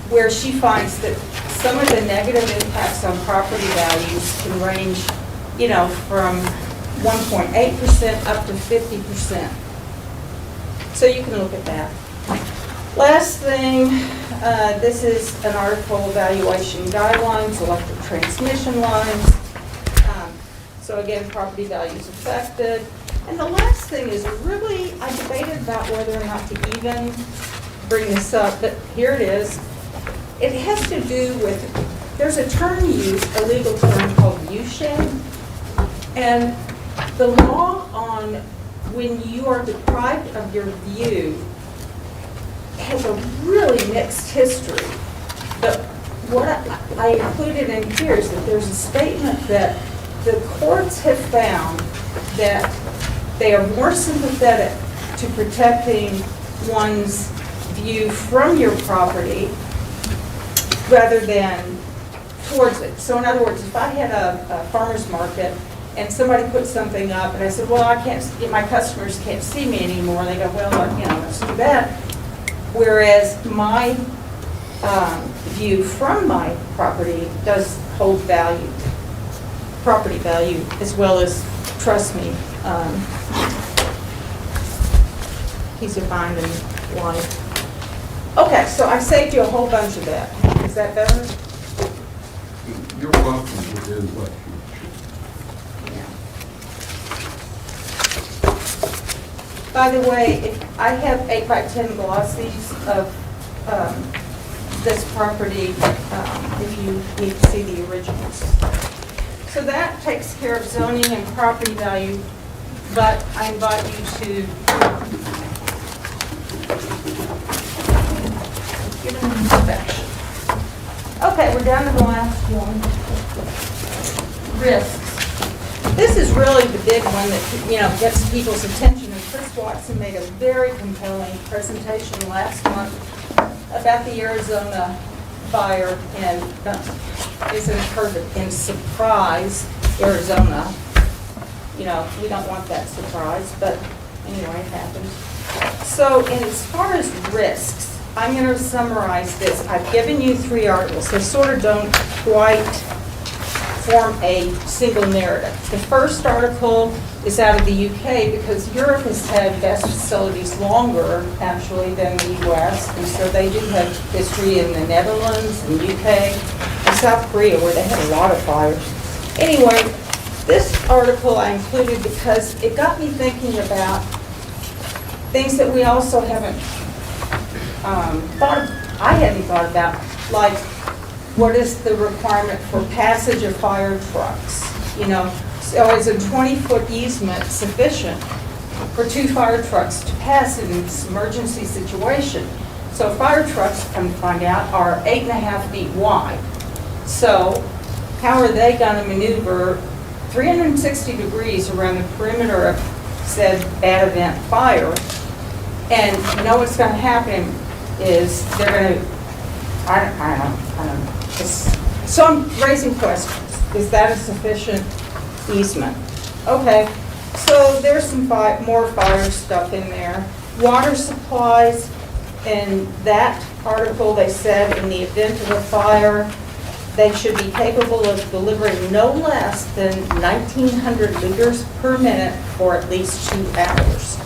where she finds that some of the negative impacts on property values can range, from 1.8% up to 50%. So you can look at that. Last thing, this is an article, evaluation guidelines, electric transmission lines. So again, property values affected. And the last thing is really, I debated about whether or not to even bring this up, but here it is. It has to do with, there's a term used, a legal term called viewshed. And the law on when you are deprived of your view has a really mixed history. But what I included in here is that there's a statement that the courts have found that they are more sympathetic to protecting one's view from your property rather than towards it. So in other words, if I had a farmer's market and somebody put something up and I said, well, I can't, my customers can't see me anymore, they go, well, that's too bad. Whereas my view from my property does hold value, property value, as well as, trust me, peace of mind and life. Okay, so I saved you a whole bunch of that. Is that better? You're welcome to do what you By the way, I have 8x10 glossies of this property, if you need to see the originals. So that takes care of zoning and property value, but I invite you to give an inspection. Okay, we're down to the last one. Risks. This is really the big one that, gets people's attention. And Chris Watson made a very compelling presentation last month about the Arizona fire in Surprise, Arizona. We don't want that surprise, but anyway, it happened. So, and as far as risks, I'm going to summarize this. I've given you 3 articles. They sort of don't quite form a single narrative. The first article is out of the UK because Europe has had gas facilities longer, actually, than the US, and so they do have history in the Netherlands and UK and South Korea, where they had a lot of fires. Anyway, this article I included because it got me thinking about things that we also haven't I hadn't thought about, like what is the requirement for passage of fire trucks? So is a 20-foot easement sufficient for 2 fire trucks to pass in this emergency situation? So fire trucks, come to find out, are 8.5 feet wide. So how are they going to maneuver 360 degrees around the perimeter of said bad event fire? And what's going to happen is they're going to, I don't know. So I'm raising questions. Is that a sufficient easement? Okay, so there's some more fire stuff in there. Water supplies, in that article they said in the event of a fire, they should be capable of delivering no less than 1,900 liters per minute for at least 2 hours.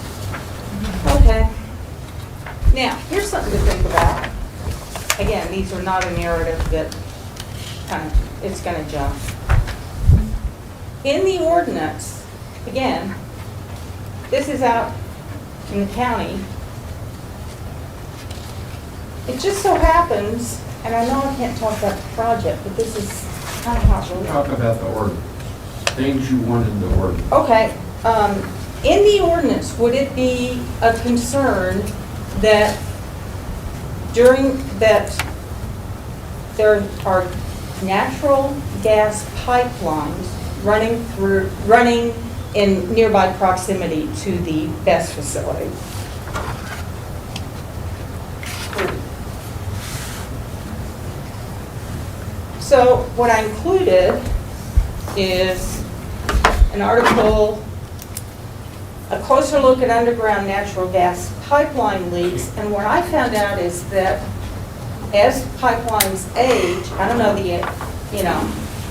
Okay. Now, here's something to think about. Again, these are not a narrative that it's going to jump. In the ordinance, again, this is out in the county. It just so happens, and I know I can't talk about the project, but this is kind of how it works. talk about the ordinance, things you want in the ordinance. Okay. In the ordinance, would it be a concern that there are natural gas pipelines running in nearby proximity to the BESS facility? So what I included is an article, a closer look at underground natural gas pipeline leaks, and what I found out is that as pipelines age, I don't know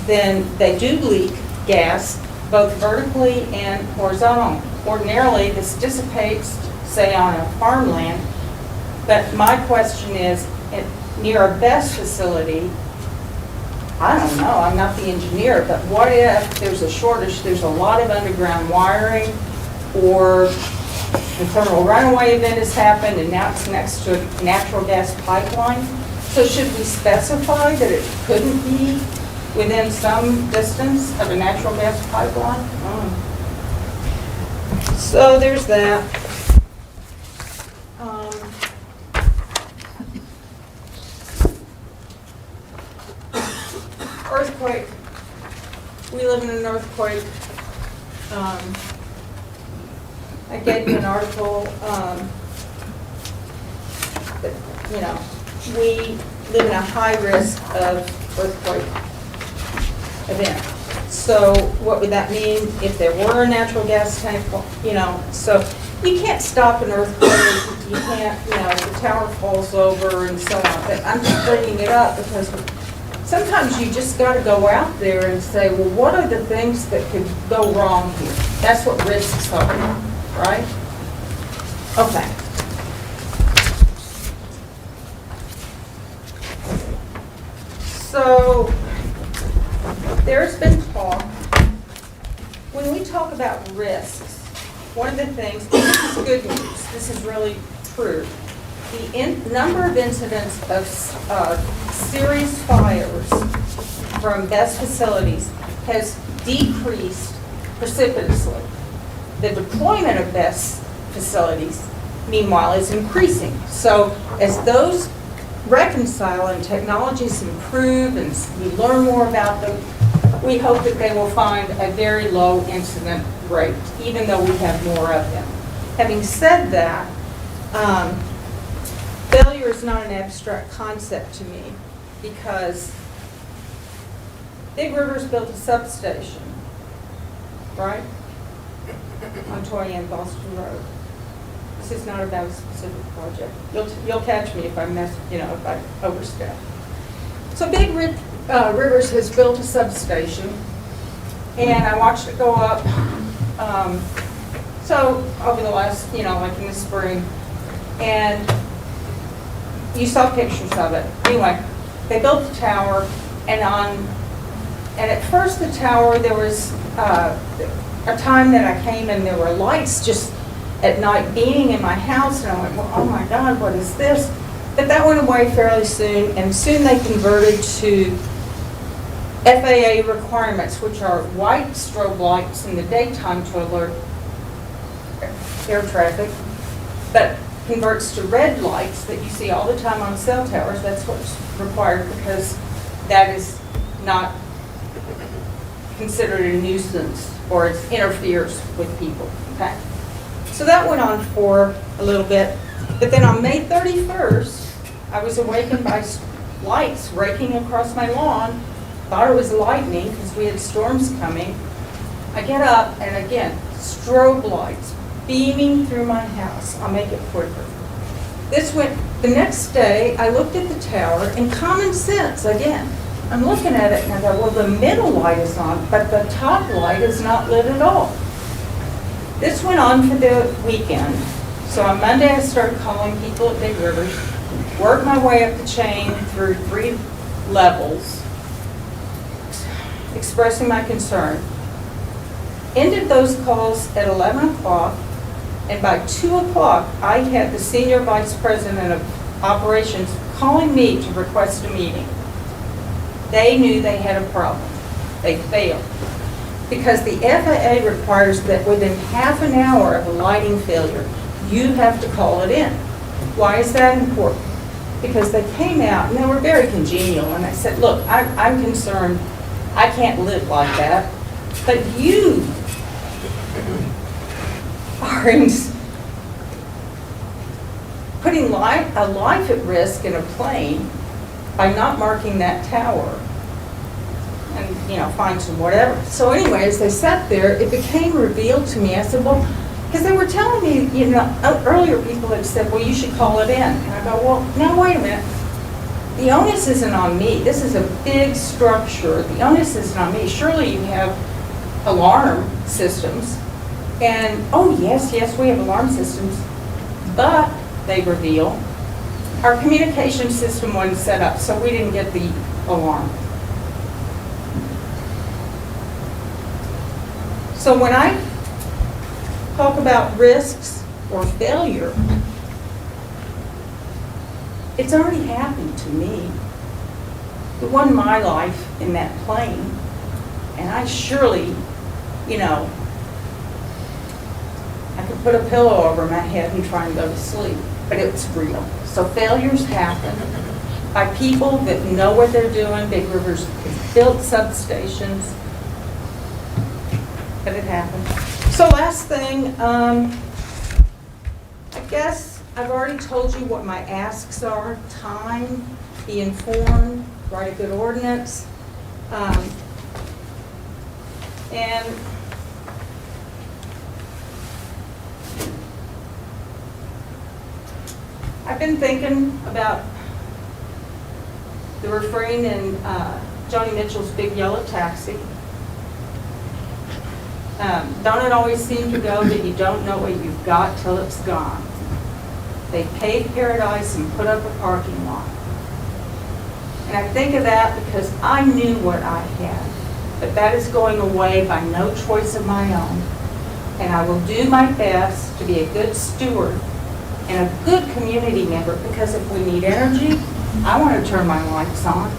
then they do leak gas both vertically and horizontally. Ordinarily, this dissipates, say, on a farmland, but my question is, near a BESS facility, I don't know, I'm not the engineer, but what if there's a shortage, there's a lot of underground wiring, or the thermal runaway event has happened and now it's next to a natural gas pipeline? So should we specify that it couldn't be within some distance of a natural gas pipeline? So there's that. earthquake. We live in an earthquake. I gave you an article, that, you know, we live in a high risk of earthquake event. So what would that mean if there were a natural gas tank, you know? So you can't stop an earthquake, you can't, you know, the tower falls over and so on. But I'm just bringing it up because sometimes you just got to go out there and say, well, what are the things that could go wrong here? That's what risks are, right? Okay. So there's been talk, when we talk about risks, one of the things, and this is good news, this is really true, the number of incidents of serious fires from BESS facilities has decreased precipitously. The deployment of BESS facilities, meanwhile, is increasing. So as those reconcile and technologies improve and we learn more about them, we hope that they will find a very low incident rate, even though we have more of them. Having said that, failure is not an abstract concept to me because Big River's built a substation, right? On 20 and Boston Road. This is not about a specific project. You'll catch me if I mess, you know, if I overstep. So Big Rivers has built a substation, and I watched it go up. So over the last, you know, like in the spring, and you saw pictures of it. Anyway, they built the tower, and at first the tower, there was a time that I came and there were lights just at night beaming in my house, and I went, well, oh my God, what is this? But that went away fairly soon, and soon they converted to FAA requirements, which are white strobe lights in the daytime to alert air traffic, but converts to red lights that you see all the time on cell towers. That's what's required because that is not considered a nuisance or it interferes with people. Okay. So that went on for a little bit. But then on May 31st, I was awakened by lights raking across my lawn. Thought it was lightning because we had storms coming. I get up and again, strobe lights beaming through my house. I'll make it quicker. This went, the next day, I looked at the tower and common sense again. I'm looking at it and I go, well, the middle light is on, but the top light is not lit at all. This went on for the weekend. So on Monday, I started calling people at Big Rivers, worked my way up the chain through 3 levels, expressing my concern. Ended those calls at 11 o'clock, and by 2 o'clock, I had the senior vice president of operations calling me to request a meeting. They knew they had a problem. They failed. Because the FAA requires that within half an hour of a lighting failure, you have to call it in. Why is that important? Because they came out and they were very congenial and I said, look, I'm concerned, I can't live like that, but you are putting a life at risk in a plane by not marking that tower and, you know, fines and whatever. So anyway, as they sat there, it became revealed to me. I said, well, because they were telling me, you know, earlier people had said, well, you should call it in. And I go, well, now wait a minute. The onus isn't on me. This is a big structure. The onus isn't on me. Surely you have alarm systems. And, oh, yes, we have alarm systems. But, they reveal, our communication system wasn't set up, so we didn't get the alarm. So when I talk about risks or failure, it's already happened to me. It wasn't my life in that plane, and I surely, you know, I could put a pillow over my head and try and go to sleep, but it's real. So failures happen by people that know what they're doing. Big River's built substations. But it happened. So last thing, I guess I've already told you what my asks are. Time, be informed, write a good ordinance. And I've been thinking about the refrain in Joni Mitchell's Big Yellow Taxi. Don't it always seem to go that you don't know what you've got till it's gone? They paved paradise and put up a parking lot. And I think of that because I knew what I had, but that is going away by no choice of my own. And I will do my best to be a good steward and a good community member, because if we need energy, I want to turn my lights on.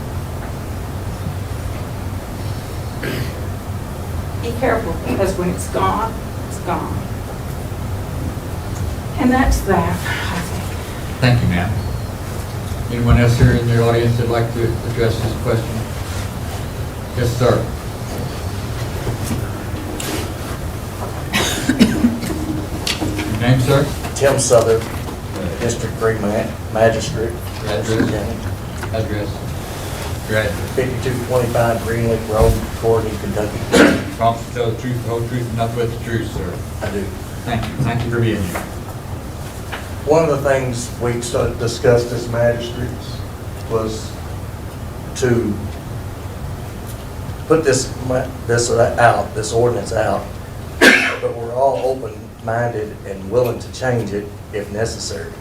Be careful, because when it's gone, it's gone. And that's that, I think. Thank you, ma'am. Anyone else here in the audience that'd like to address this question? Yes, sir. Your name, sir? Tim Southern, District 3 Magistrate. Address. 5225 Greenleaf Road, Courtney, Kentucky. Promise to tell the truth, the whole truth, and nothing but the truth, sir. I do. Thank you. Thank you for being here. One of the things we discussed as magistrates was to put this ordinance out, but we're all open-minded and willing to change it if necessary.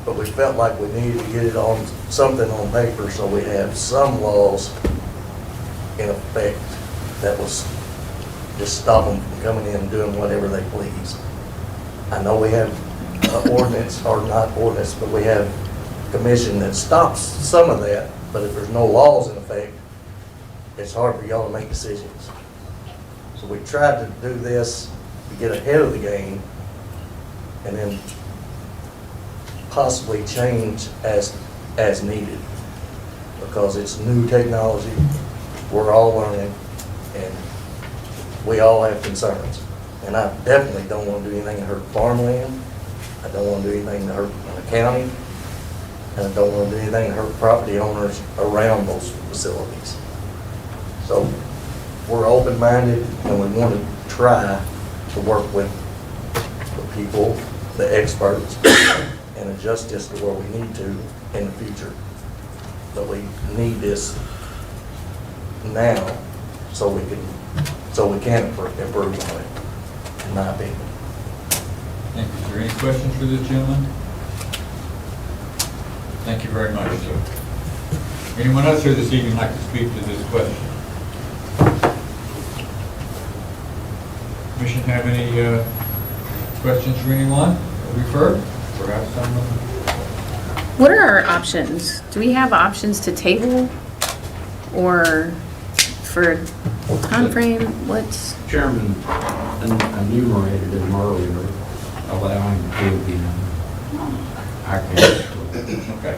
But we felt like we needed to get it on something on paper so we have some laws in effect that was just stop them from coming in and doing whatever they please. I know we have ordinance, or not ordinance, but we have commission that stops some of that, but if there's no laws in effect, it's hard for y'all to make decisions. So we tried to do this to get ahead of the game and then possibly change as needed, because it's new technology, we're all learning, and we all have concerns. And I definitely don't want to do anything to hurt farmland, I don't want to do anything to hurt the county, and I don't want to do anything to hurt property owners around those facilities. So we're open-minded, and we want to try to work with the people, the experts, and adjust this to where we need to in the future. But we need this now so we can improve on it, in my opinion. Thank you. Is there any questions for this gentleman? Thank you very much, sir. Anyone else here this evening like to speak to this question? Commission have any questions for anyone? We've heard? Perhaps someone? What are our options? Do we have options to table or for time frame? What's? Chairman enumerated them earlier, allowing to be, I can. Okay.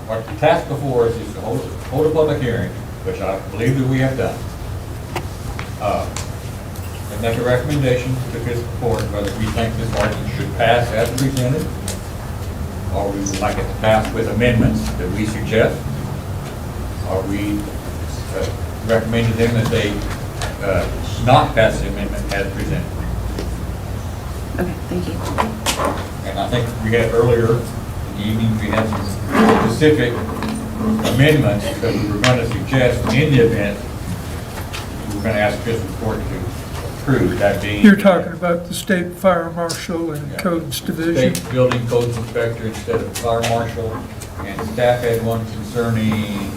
Our task before us is to hold a public hearing, which I believe that we have done. And make a recommendation to the fiscal court whether we think this ordinance should pass as presented, or we would like it to pass with amendments that we suggest, or we recommend to them that they not pass the amendment as presented. Okay, thank you. And I think we had earlier in the evening, we had some specific amendments that we were going to suggest in the event we were going to ask fiscal court to approve, that being. You're talking about the state fire marshal and codes division? State building codes inspector instead of fire marshal, and staff had one concerning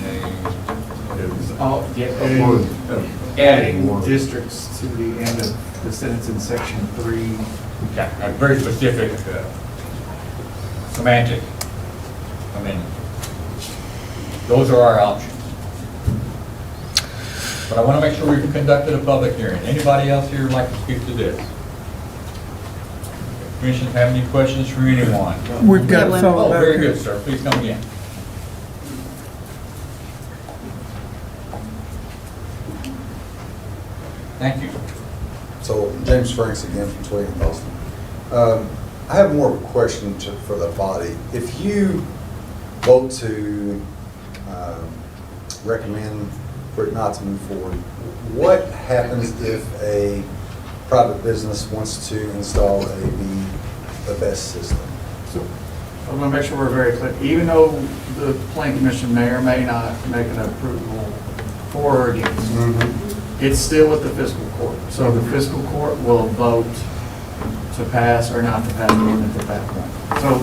Adding districts to the end of the sentence in section 3. a very specific semantic amendment. Those are our options. But I want to make sure we've conducted a public hearing. Anybody else here would like to speak to this? Commission have any questions for anyone? We've got a fellow Oh, back very here. good, sir. Please come again. Thank you. So, James Franks again from Toledo and Boston. I have more of a question for the body. If you vote to recommend for it not to move forward, what happens if a private business wants to install a best system? So I'm going to make sure we're very clear. Even though the planning commission may or may not make an approval for or against, it's still with the fiscal court. So the fiscal court will vote to pass or not to pass the ordinance at that point. So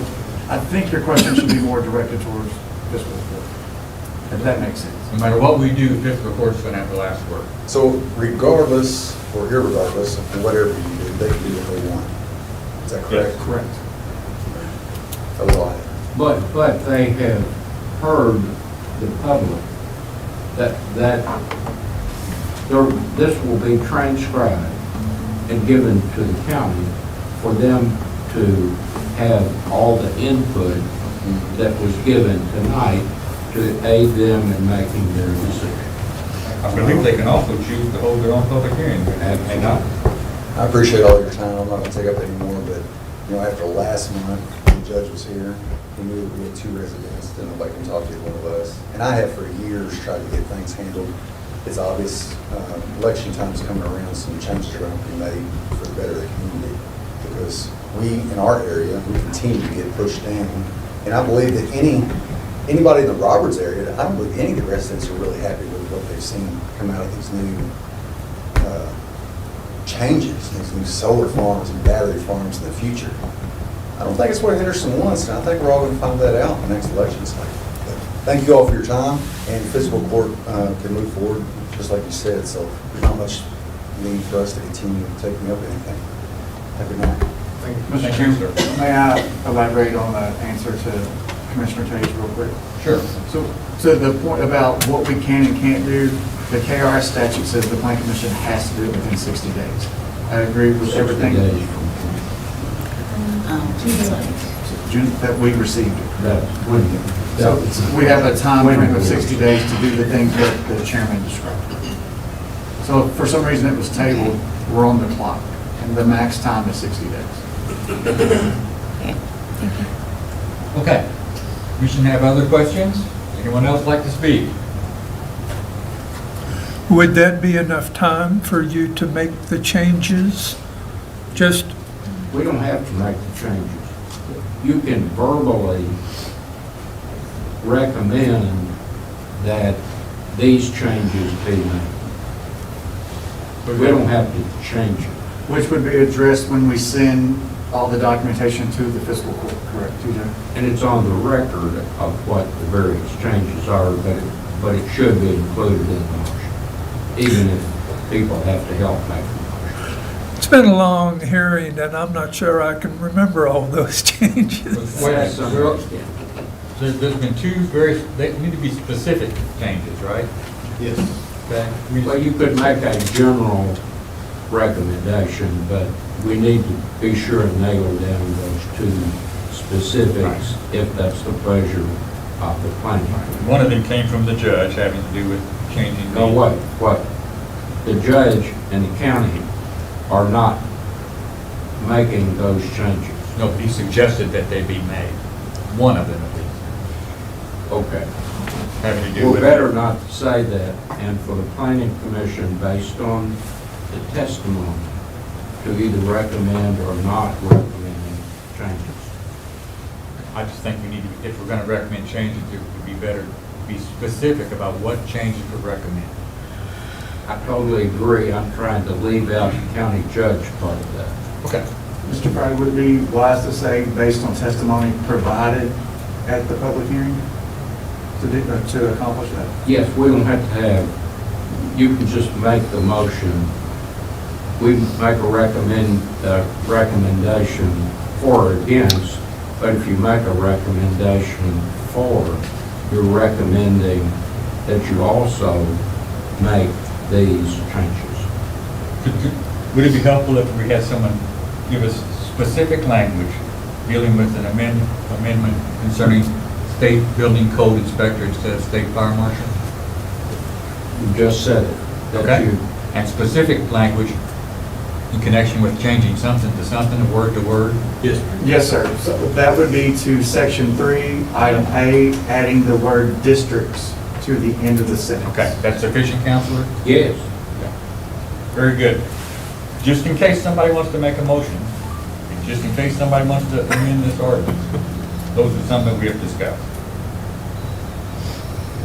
I think your question should be more directed towards fiscal court, if that makes sense. No matter what we do, fiscal court's going to have the last word. So regardless, or irregardless of whatever you do, they can do what they want. Is that correct? Yes. Correct. That was all I had. But they have heard the public that this will be transcribed and given to the county for them to have all the input that was given tonight to aid them in making their decision. I believe they can also choose to hold their own public hearing. And I appreciate all your time. I'm not going to take up any more, but after last month, the judge was here. He knew that we had 2 residents, then nobody can talk to either one of us. And I have for years tried to get things handled. It's obvious election time is coming around, some changes are going to be made for the better of the community. Because we, in our area, we continue to get pushed down. And I believe that anybody in the Roberts area, I don't believe any of the residents are really happy with what they've seen come out of these new changes, these new solar farms and battery farms in the future. I don't think it's what Henderson wants, and I think we're all going to find that out in the next election cycle. But thank you all for your time, and fiscal court can move forward, just like you said, so there's not much need for us to continue taking up anything. Have a good night. Thank you. Mr. Chairman, may I elaborate on the answer to Commissioner Tage real quick? Sure. So the point about what we can and can't do, the KRS statute says the planning commission has to do it within 60 days. I agree with everything. 60 days June, that we received it. So So we have a time frame of 60 days to do the things that the chairman described. So if for some reason it was tabled, we're on the clock, and the max time is 60 days. Okay. Commission have other questions? Anyone else like to speak? Would that be enough time for you to make the changes? Just, we don't have to make the changes. You can verbally recommend that these changes be made. We don't have to change it. Which would be addressed when we send all the documentation to the fiscal court, correct, TJ? And it's on the record of what the various changes are, but it should be included in the motion, even if people have to help make the motion. it's been a long hearing, and I'm not sure I can remember all those changes. There's been 2 they need to be specific changes, right? Yes. Okay. Well, you could make a general recommendation, but we need to be sure and nail down those 2 specifics if that's the pleasure of the planning. One of them came from the judge, having to do with changing. No, what? The judge and the county are not making those changes. No, but he suggested that they be made. One of them at least. Okay. Having to do Well, with. better not say that, and for the planning commission, based on the testimony, to either recommend or not recommend changes. I just think we need to, if we're going to recommend changes, it would be better to be specific about what changes to recommend. I totally agree. I'm trying to leave out the county judge part of that. Okay. Mr. Pride, would it be wise to say, based on testimony provided at the public hearing, to accomplish that? Yes, we don't have to have, you can just make the motion. We make a recommendation for or against, but if you make a recommendation for, you're recommending that you also make these changes. Would it be helpful if we had someone give us specific language dealing with an amendment concerning state building code inspector instead of state fire marshal? You just said it. That Okay. and specific language in connection with changing something to something, word to word? Yes, sir. So that would be to section 3, item A, adding the word districts to the end of the sentence. Okay, that's sufficient, Counselor? Yes. Very good. Just in case somebody wants to make a motion, and just in case somebody wants to amend this ordinance, those are something we have discussed.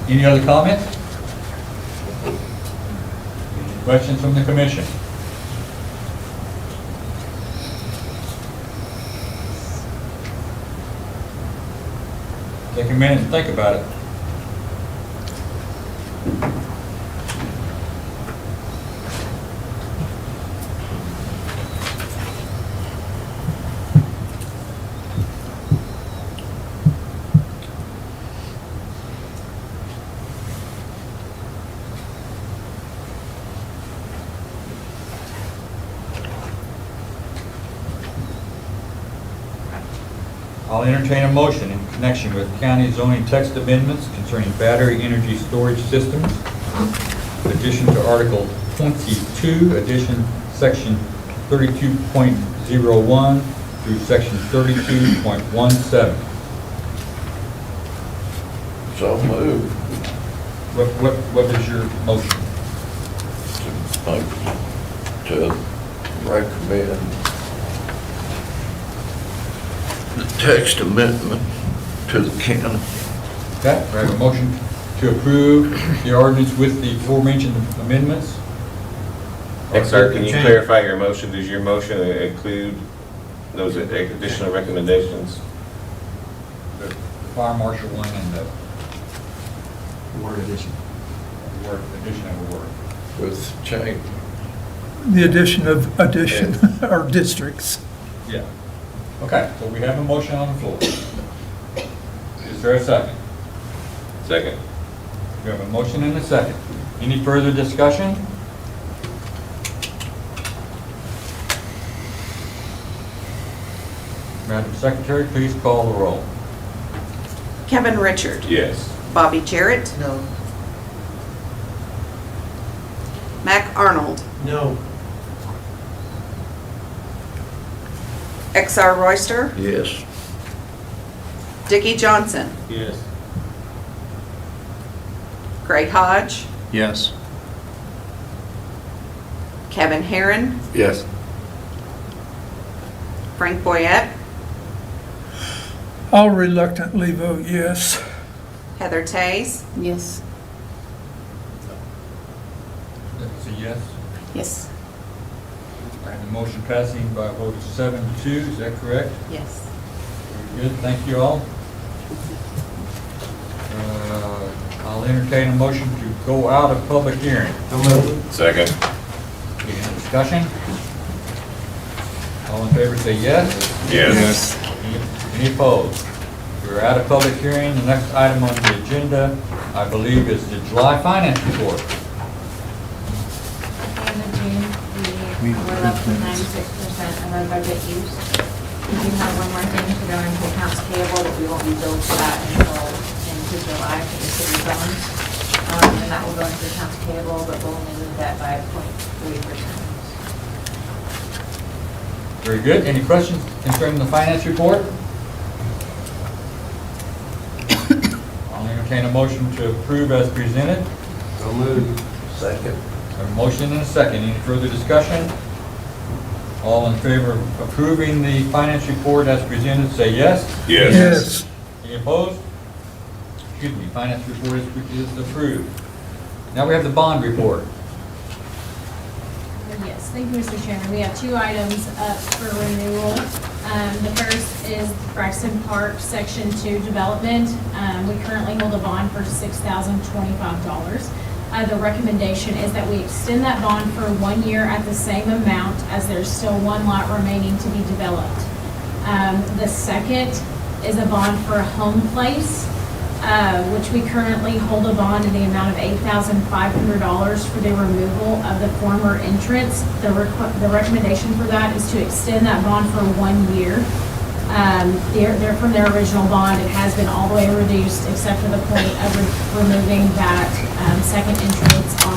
Any other comments? Any questions from the commission? Take a minute and think about it. I'll entertain a motion in connection with county zoning text amendments concerning battery energy storage systems. Addition to Article 22, addition Section 32.01 through Section 32.17. So moved. What is your motion? To recommend the text amendment to the county. Okay, we have a motion to approve the ordinance with the aforementioned amendments. Sir, can you clarify your motion? Does your motion include those additional recommendations? The fire marshal one and the Word addition. word addition of a word. With change. The addition of or districts. Yeah. Okay, so we have a motion on the floor. Is there a second? Second. We have a motion and a second. Any further discussion? Madam Secretary, please call the roll. Kevin Richard. Yes. Bobby Jarrett. No. Mac Arnold. No. XR Royster. Yes. Dickie Johnson. Yes. Gray Hodge. Yes. Kevin Herron. Yes. Frank Boyette. I'll reluctantly vote yes. Heather Tays. Yes. That's a yes. Yes. I have the motion passing by a vote of 7-2, is that correct? Yes. Very good, thank you all. I'll entertain a motion to go out of public hearing. Second. Any discussion? All in favor say yes. Yes. Any opposed? We're out of public hearing. The next item on the agenda, I believe, is the July finance report. At the end of June, we were left with 96% of our budget used. We do have one more thing to go into accounts payable, but we won't be billed for that until into July for the city bonds. And that will go into accounts payable, but we'll only move that by 0.3%. Very good. Any questions concerning the finance report? I'll entertain a motion to approve as presented. So moved. Second. A motion and a second. Any further discussion? All in favor of approving the finance report as presented, say yes. Yes. Any opposed? Excuse me, finance report is approved. Now we have the bond report. Yes, thank you, Mr. Chairman. We have two items up for renewal. The first is Braxton Park Section 2 development. We currently hold a bond for $6,025. The recommendation is that we extend that bond for 1 year at the same amount as there's still one lot remaining to be developed. The second is a bond for a home place, which we currently hold a bond in the amount of $8,500 for the removal of the former entrance. The recommendation for that is to extend that bond for 1 year. They're from their original bond. It has been all the way reduced except for the point of removing that second entrance on